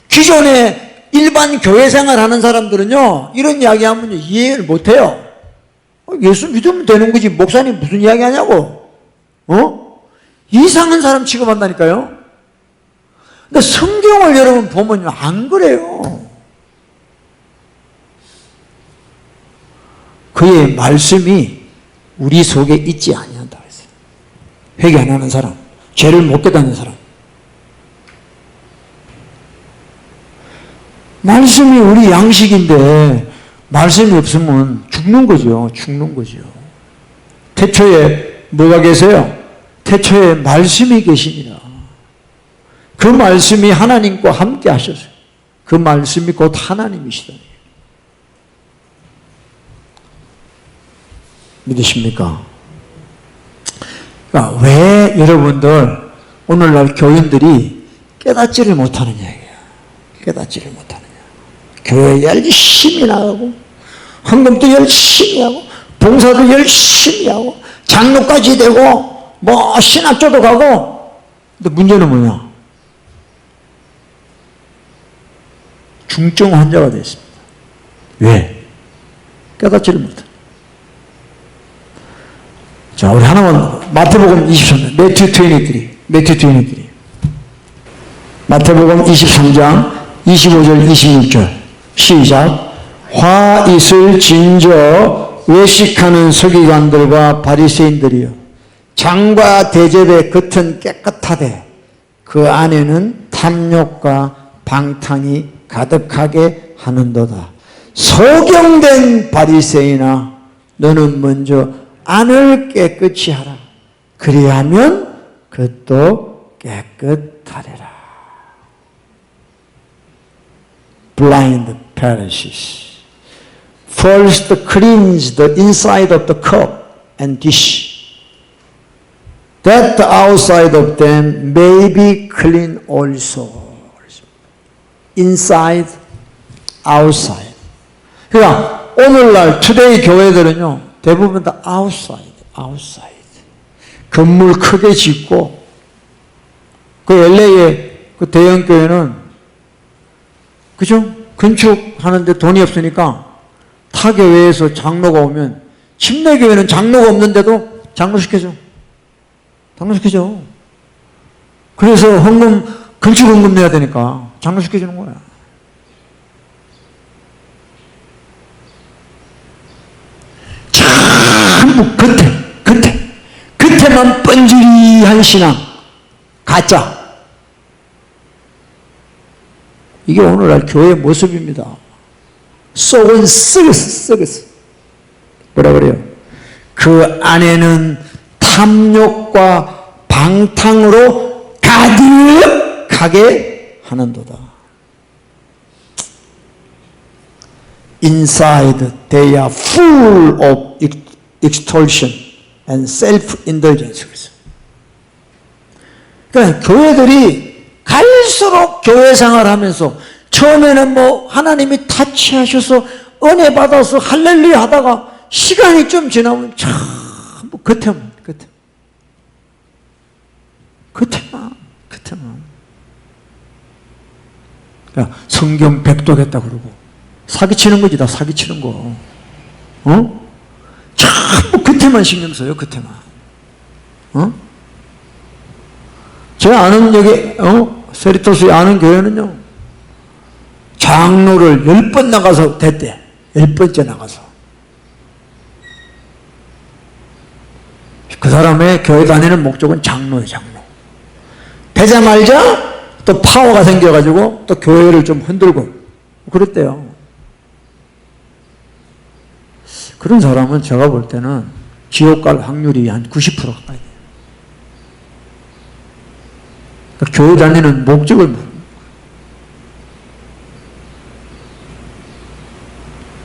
기존에 일반 교회 생활하는 사람들은요, 이런 이야기 하면 이해를 못해요. 예수 믿으면 되는 거지, 목사님 무슨 이야기 하냐고. 이상한 사람 취급한다니까요. 근데 성경을 여러분 보면 안 그래요. 그의 말씀이 우리 속에 있지 아니한다 그랬어요. 회개 안 하는 사람, 죄를 못 깨닫는 사람. 말씀이 우리 양식인데 말씀이 없으면 죽는 거죠. 죽는 거죠. 태초에 뭐가 계세요? 태초에 말씀이 계시니라. 그 말씀이 하나님과 함께 하셨어요. 그 말씀이 곧 하나님이시다. 믿으십니까? 그러니까 왜 여러분들 오늘날 교인들이 깨닫지를 못하느냐 이게요. 깨닫지를 못하느냐. 교회 열심히 나가고 헌금도 열심히 하고 봉사도 열심히 하고 장로까지 되고 뭐 신학교도 가고, 근데 문제는 뭐냐? 중증 환자가 되어 있습니다. 왜? 깨닫지를 못해. 자, 우리 하나만 마태복음 23장, 매튜 23. 마태복음 23장 25절 26절 시작. 화 있을 진저 외식하는 서기관들과 바리새인들이여, 장과 대접의 겉은 깨끗하되 그 안에는 탐욕과 방탕이 가득하게 하는도다. 소경된 바리새인아, 너는 먼저 안을 깨끗이 하라. 그리하면 그것도 깨끗하리라. Blind Pharisees. First cleanse the inside of the cup and dish, that the outside of them may be clean also. Inside, outside. 그러니까 오늘날 투데이 교회들은요 대부분 다 아웃사이드. 건물 크게 짓고 그 LA의 그 대형 교회는 그죠? 건축하는데 돈이 없으니까 타 교회에서 장로가 오면 침례 교회는 장로가 없는데도 장로시켜줘. 그래서 건축 헌금 내야 되니까 장로시켜주는 거야. 전부 겉에만 뻔질이한 신앙, 가짜. 이게 오늘날 교회의 모습입니다. 속은 썩었어. 뭐라 그래요? 그 안에는 탐욕과 방탕으로 가득하게 하는도다. Inside they are full of extortion and self-indulgence. 그러니까 교회들이 갈수록 교회 생활하면서 처음에는 뭐 하나님이 타치하셔서 은혜 받아서 할렐루야 하다가 시간이 좀 지나면 전부 겉에만. 그러니까 성경 백독했다 그러고 사기치는 거지, 다 사기치는 거. 전부 겉에만 신경 써요, 겉에만. 제가 아는 여기, 세리토스에 아는 교회는요, 장로를 10번 나가서 됐대. 10번째 나가서. 그 사람의 교회 다니는 목적은 장로예요, 장로. 되자마자 또 파워가 생겨가지고 또 교회를 좀 흔들고 그랬대요. 그런 사람은 제가 볼 때는 지옥 갈 확률이 한 90% 가까이 돼요. 그러니까 교회 다니는 목적을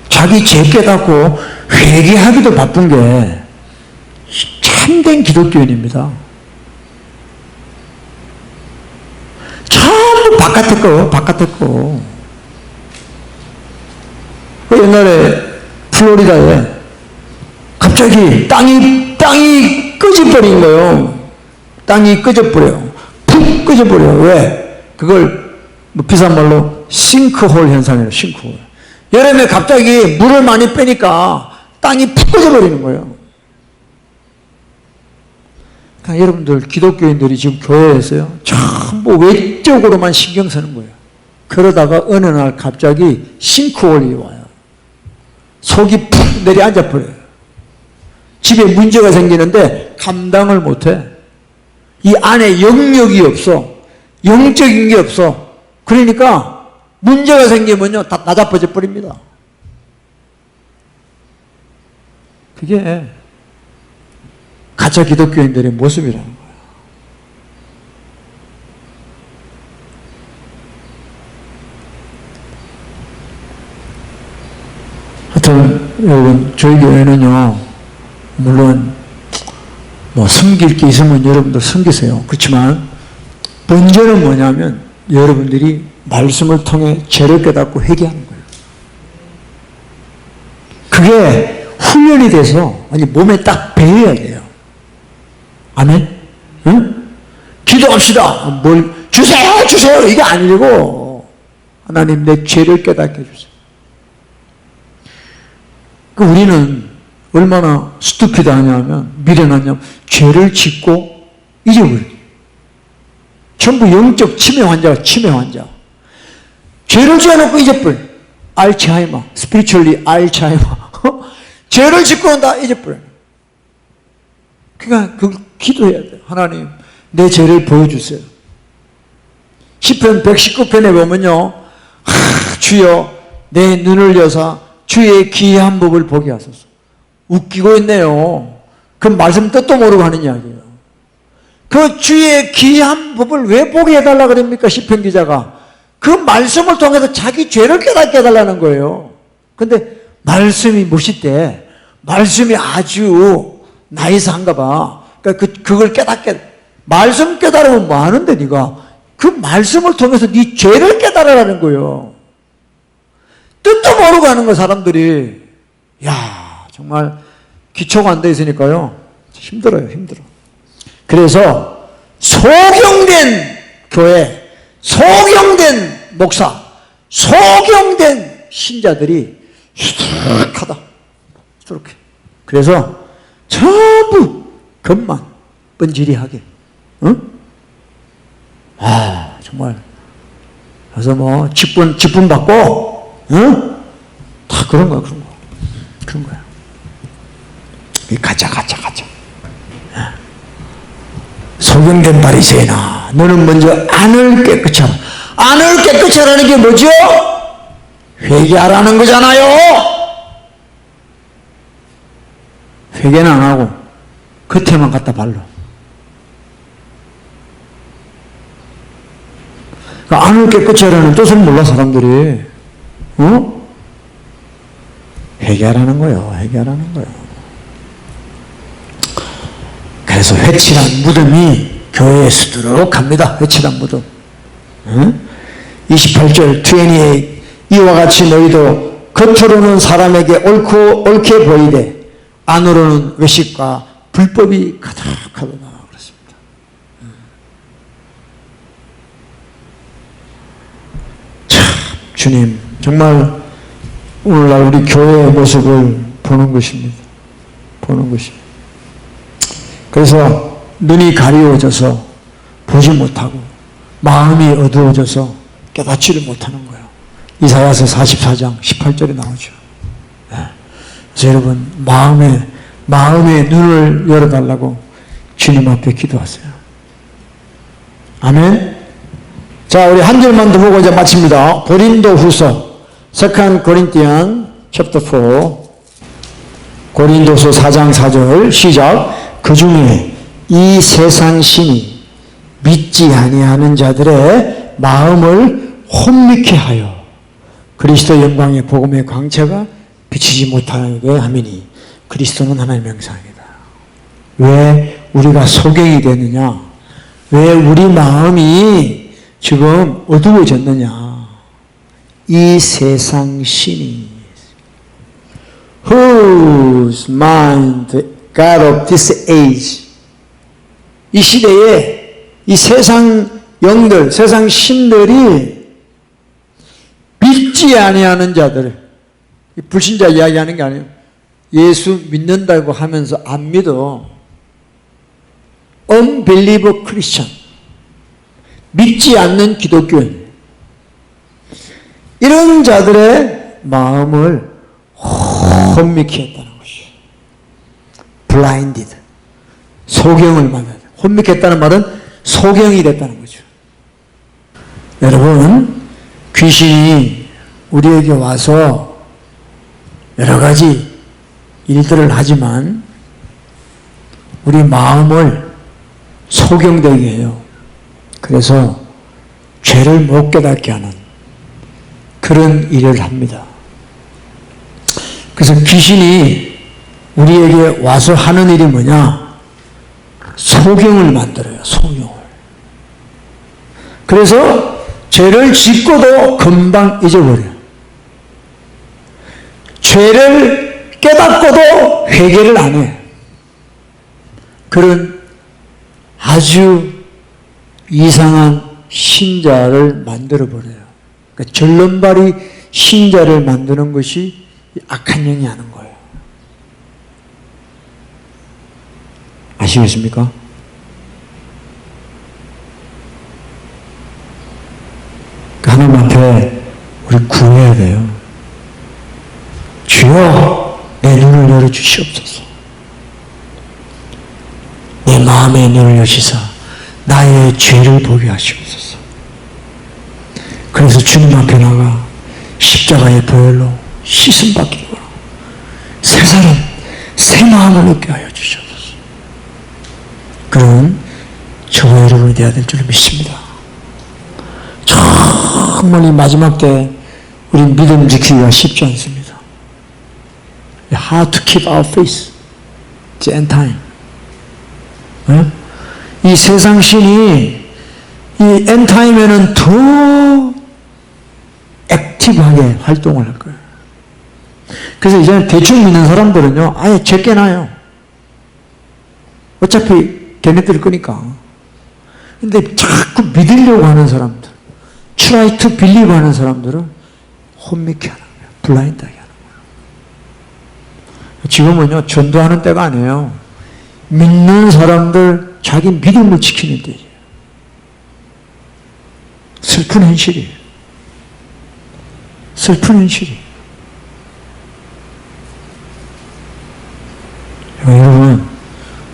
자기 죄 깨닫고 회개하기도 바쁜 게 참된 기독교인입니다. 전부 바깥에 거. 그 옛날에 플로리다에 갑자기 땅이 꺼져버린 거예요. 땅이 꺼져버려요. 푹 꺼져버려요. 왜? 그걸 뭐 비싼 말로 싱크홀 현상이에요. 싱크홀. 여름에 갑자기 물을 많이 빼니까 땅이 푹 꺼져버리는 거예요. 그러니까 여러분들 기독교인들이 지금 교회에서요 전부 외적으로만 신경 쓰는 거예요. 그러다가 어느 날 갑자기 싱크홀이 와요. 속이 푹 내려앉아 버려요. 집에 문제가 생기는데 감당을 못해. 이 안에 영역이 없어. 영적인 게 없어. 그러니까 문제가 생기면요 다 나자빠져 버립니다. 그게 가짜 기독교인들의 모습이라는 거예요. 하여튼 여러분 저희 교회는요 물론 뭐 섬길 게 있으면 여러분들 섬기세요. 그렇지만 본질은 뭐냐면 여러분들이 말씀을 통해 죄를 깨닫고 회개하는 거예요. 그게 훈련이 돼서 아니 몸에 딱 배어야 돼요. 아멘? 응? 기도합시다. 뭘 주세요 이게 아니고 하나님 내 죄를 깨닫게 해주세요. 그 우리는 얼마나 스투피드하냐면 미련하냐면 죄를 짓고 잊어버려요. 전부 영적 치매 환자가 치매 환자. 죄를 지어놓고 잊어버려. 알츠하이머, 스피리추얼리 알츠하이머. 죄를 짓고 난다 잊어버려. 그러니까 그걸 기도해야 돼요. 하나님 내 죄를 보여주세요. 시편 119편에 보면요 주여 내 눈을 여사 주의 기이한 법을 보게 하소서. 웃기고 있네요. 그 말씀 뜻도 모르고 하는 이야기예요. 그 주의 기이한 법을 왜 보게 해달라 그럽니까? 시편 기자가 그 말씀을 통해서 자기 죄를 깨닫게 해달라는 거예요. 근데 말씀이 멋있대. 말씀이 아주 나이스한가 봐. 그러니까 그걸 깨닫게 말씀 깨달으면 뭐 하는데 네가 그 말씀을 통해서 네 죄를 깨달으라는 거예요. 뜻도 모르고 하는 거 사람들이. 야, 정말 기초가 안 돼 있으니까요. 힘들어요, 힘들어. 그래서 소경된 교회, 소경된 목사, 소경된 신자들이 수두룩하다. 수두룩해. 그래서 전부 겉만 뻔질이하게. 응? 아, 정말. 그래서 뭐 직분 받고, 응? 다 그런 거야, 그런 거. 그런 거야. 가짜. 소경된 바리새인아, 너는 먼저 안을 깨끗이 하라. 안을 깨끗이 하라는 게 뭐죠? 회개하라는 거잖아요. 회개는 안 하고 겉에만 갖다 발로. 그러니까 안을 깨끗이 하라는 뜻을 몰라 사람들이. 회개하라는 거예요. 회개하라는 거예요. 그래서 회칠한 무덤이 교회에 수두룩합니다. 회칠한 무덤. 28절 28 이와 같이 너희도 겉으로는 사람에게 옳게 보이되 안으로는 외식과 불법이 가득하구나 그렇습니다. 참 주님 정말 오늘날 우리 교회의 모습을 보는 것입니다. 보는 것입니다. 그래서 눈이 가리워져서 보지 못하고 마음이 어두워져서 깨닫지를 못하는 거예요. 이사야서 44장 18절에 나오죠. 네. 그래서 여러분 마음의 눈을 열어달라고 주님 앞에 기도하세요. 아멘. 자, 우리 한 절만 더 보고 이제 마칩니다. 고린도후서 2 Corinthians chapter 4 고린도서 4장 4절 시작. 그 중에 이 세상 신이 믿지 아니하는 자들의 마음을 혼미케 하여 그리스도 영광의 복음의 광채가 비치지 못하게 하미니 그리스도는 하나님의 형상이다. 왜 우리가 소경이 되느냐? 왜 우리 마음이 지금 어두워졌느냐? 이 세상 신이 Whose mind God of this age 이 시대에 이 세상 영들, 세상 신들이 믿지 아니하는 자들, 불신자 이야기하는 게 아니에요. 예수 믿는다고 하면서 안 믿어. Unbeliever Christian. 믿지 않는 기독교인. 이런 자들의 마음을 혼미케 했다는 것이에요. Blinded. 소경을 만나다. 혼미케 했다는 말은 소경이 됐다는 거죠. 여러분, 귀신이 우리에게 와서 여러 가지 일들을 하지만 우리 마음을 소경되게 해요. 그래서 죄를 못 깨닫게 하는 그런 일을 합니다. 그래서 귀신이 우리에게 와서 하는 일이 뭐냐? 소경을 만들어요. 소경을. 그래서 죄를 짓고도 금방 잊어버려요. 죄를 깨닫고도 회개를 안 해요. 그런 아주 이상한 신자를 만들어버려요. 그러니까 절름발이 신자를 만드는 것이 악한 영이 하는 거예요. 아시겠습니까? 하나님 앞에 우리 구해야 돼요. 주여 내 눈을 열어주시옵소서. 내 마음의 눈을 여시사 나의 죄를 보게 하시옵소서. 그래서 주님 앞에 나가 십자가의 보혈로 씻음 받기를 바라고 새 사람, 새 마음을 얻게 하여 주시옵소서. 그런 저와 여러분이 되어야 될 줄 믿습니다. 정말 이 마지막 때 우리 믿음 지키기가 쉽지 않습니다. How to keep our faith. It's end time. 네? 이 세상 신이 이 end time에는 더 액티브하게 활동을 할 거예요. 그래서 이제는 대충 믿는 사람들은요, 아예 제껴놔요. 어차피 걔네들 거니까. 근데 자꾸 믿으려고 하는 사람들, try to believe 하는 사람들은 혼미케 하는 거예요. 블라인드하게 하는 거예요. 지금은요, 전도하는 때가 아니에요. 믿는 사람들 자기 믿음을 지키는 때예요. 슬픈 현실이에요. 슬픈 현실이에요. 여러분,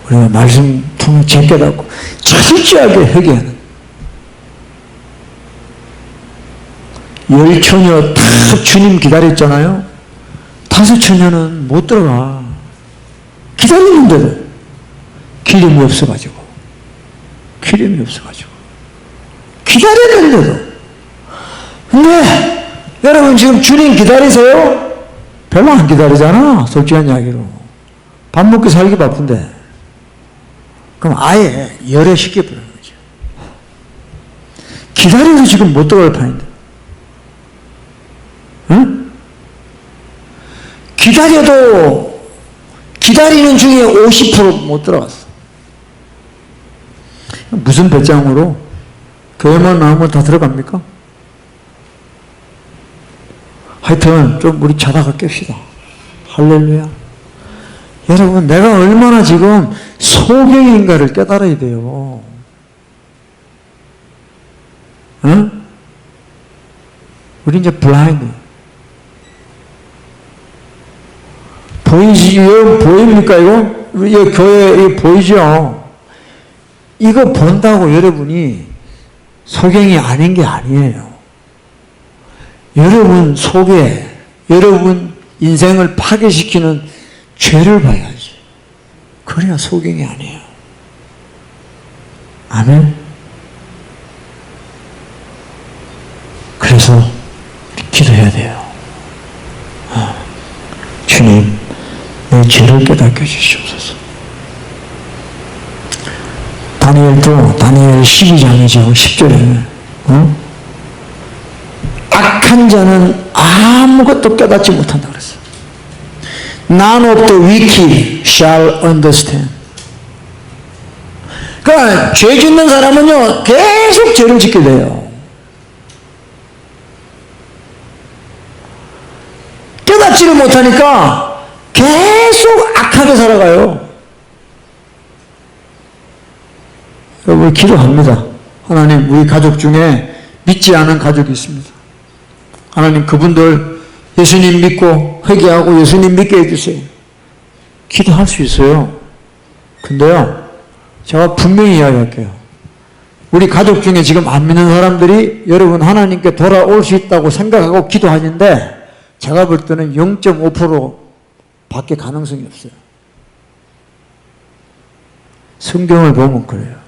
우리가 말씀 통해 제껴닫고 철저하게 회개하는, 열 처녀 다 주님 기다렸잖아요. 5 처녀는 못 들어가. 기다리는데도 기름이 없어가지고 기다렸는데도. 근데 여러분 지금 주님 기다리세요? 별로 안 기다리잖아. 솔직한 이야기로 밥 먹고 살기 바쁜데. 그럼 아예 열애시켜버리는 거죠. 기다려서 지금 못 들어갈 판인데. 응? 기다려도 기다리는 중에 50% 못 들어갔어. 무슨 배짱으로 교회만 나오면 다 들어갑니까? 하여튼 좀 우리 자다가 깹시다. 할렐루야. 여러분, 내가 얼마나 지금 소경인가를 깨달아야 돼요. 응? 우리 이제 블라인드. 보입니까, 이거? 이 교회, 이거 보이죠? 이거 본다고 여러분이 소경이 아닌 게 아니에요. 여러분 속에, 여러분 인생을 파괴시키는 죄를 봐야지. 그래야 소경이 아니에요. 아멘. 그래서 기도해야 돼요. 주님, 내 죄를 깨닫게 해주시옵소서. 다니엘도 다니엘 12장이죠. 10절에 악한 자는 아무것도 깨닫지 못한다 그랬어요. None of the wicked shall understand. 그러니까 죄 짓는 사람은요 계속 죄를 짓게 돼요. 깨닫지를 못하니까 계속 악하게 살아가요. 여러분 기도합니다. 하나님, 우리 가족 중에 믿지 않은 가족이 있습니다. 하나님, 그분들 예수님 믿고 회개하고 예수님 믿게 해주세요. 기도할 수 있어요. 근데요, 제가 분명히 이야기할게요. 우리 가족 중에 지금 안 믿는 사람들이 여러분 하나님께 돌아올 수 있다고 생각하고 기도하는데 제가 볼 때는 0.5% 밖에 가능성이 없어요. 성경을 보면 그래요.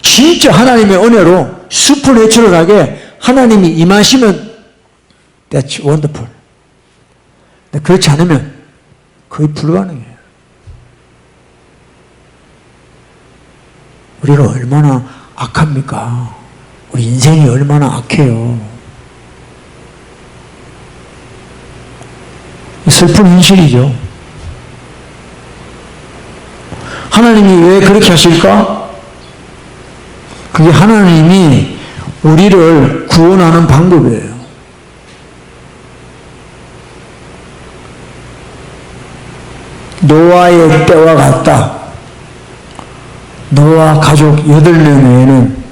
진짜 하나님의 은혜로 슈퍼내추럴하게 하나님이 임하시면 That's wonderful. 근데 그렇지 않으면 거의 불가능해요. 우리가 얼마나 악합니까? 우리 인생이 얼마나 악해요. 슬픈 현실이죠. 하나님이 왜 그렇게 하실까? 그게 하나님이 우리를 구원하는 방법이에요. 노아의 때와 같다. 노아 가족 8명 외에는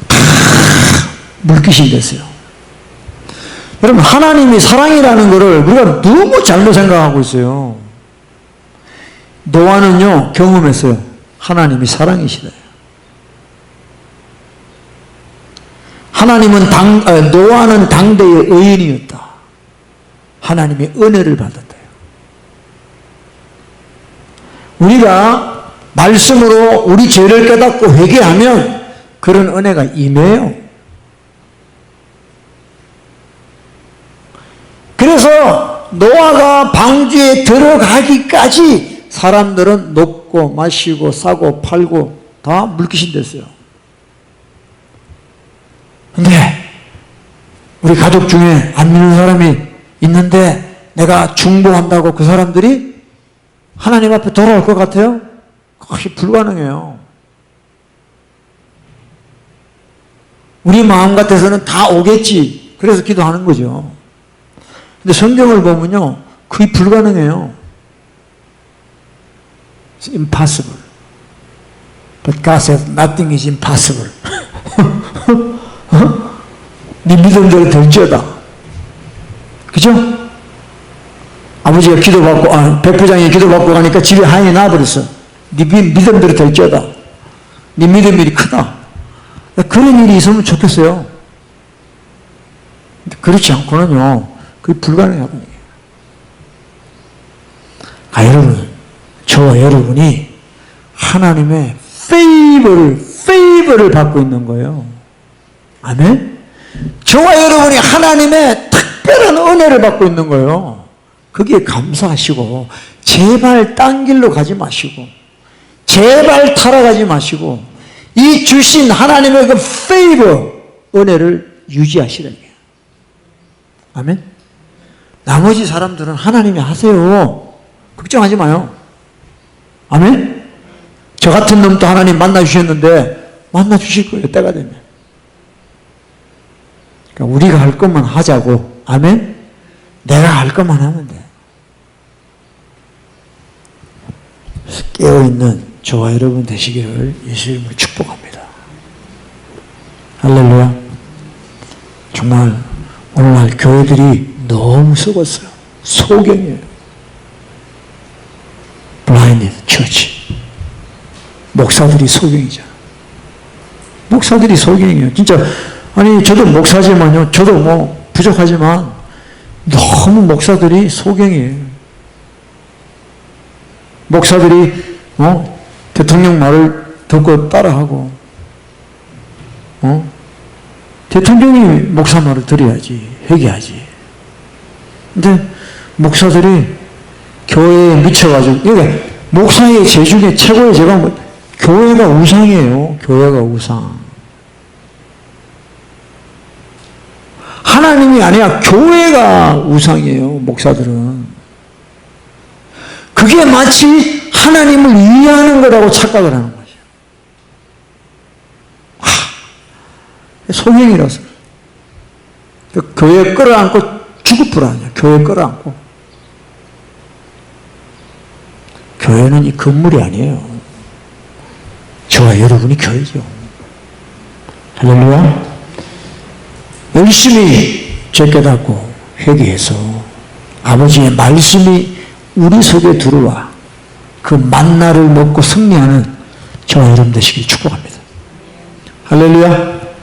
다 물귀신이 됐어요. 여러분, 하나님이 사랑이라는 것을 우리가 너무 잘못 생각하고 있어요. 노아는요 경험했어요. 하나님이 사랑이시다. 노아는 당대의 의인이었다. 하나님의 은혜를 받았다. 우리가 말씀으로 우리 죄를 깨닫고 회개하면 그런 은혜가 임해요. 그래서 노아가 방주에 들어가기까지 사람들은 먹고 마시고 사고 팔고 다 물귀신 됐어요. 근데 우리 가족 중에 안 믿는 사람이 있는데 내가 중보한다고 그 사람들이 하나님 앞에 돌아올 것 같아요? 그것이 불가능해요. 우리 마음 같아서는 다 오겠지. 그래서 기도하는 거죠. 근데 성경을 보면요, 그게 불가능해요. It's impossible. But God says nothing is impossible. 네 믿음대로 될지어다. 그죠? 아버지가 기도받고, 백부장이 기도받고 가니까 집에 하인이 나와버렸어. 네 믿음대로 될지어다. 네 믿음이 크다. 그런 일이 있으면 좋겠어요. 근데 그렇지 않고는요, 그게 불가능하거든요. 여러분, 저와 여러분이 하나님의 페이버를 받고 있는 거예요. 아멘? 저와 여러분이 하나님의 특별한 은혜를 받고 있는 거예요. 거기에 감사하시고, 제발 딴 길로 가지 마시고, 제발 타락하지 마시고, 이 주신 하나님의 그 페이버, 은혜를 유지하시라는 거예요. 아멘? 나머지 사람들은 하나님이 하세요. 걱정하지 마요. 아멘? 저 같은 놈도 하나님 만나주셨는데 만나주실 거예요. 때가 되면. 그러니까 우리가 할 것만 하자고. 아멘? 내가 할 것만 하면 돼. 깨어있는 저와 여러분 되시기를 예수 이름으로 축복합니다. 할렐루야. 정말 오늘날 교회들이 너무 썩었어요. 소경이에요. 블라인드 처치. 목사들이 소경이잖아. 목사들이 소경이에요. 진짜 아니 저도 목사지만요. 저도 뭐 부족하지만 너무 목사들이 소경이에요. 목사들이 대통령 말을 듣고 따라하고 대통령이 목사 말을 들어야지. 회개하지. 근데 목사들이 교회에 미쳐가지고 여기 목사의 죄 중에 최고의 죄가 뭐, 교회가 우상이에요. 교회가 우상. 하나님이 아니라 교회가 우상이에요. 목사들은. 그게 마치 하나님을 이해하는 거라고 착각을 하는 거죠. 소경이라서. 교회 끌어안고 죽을 뿔 아니야. 교회 끌어안고. 교회는 이 건물이 아니에요. 저와 여러분이 교회죠. 할렐루야. 열심히 죄 깨닫고 회개해서 아버지의 말씀이 우리 속에 들어와 그 만나를 먹고 승리하는 저와 여러분 되시길 축복합니다. 할렐루야.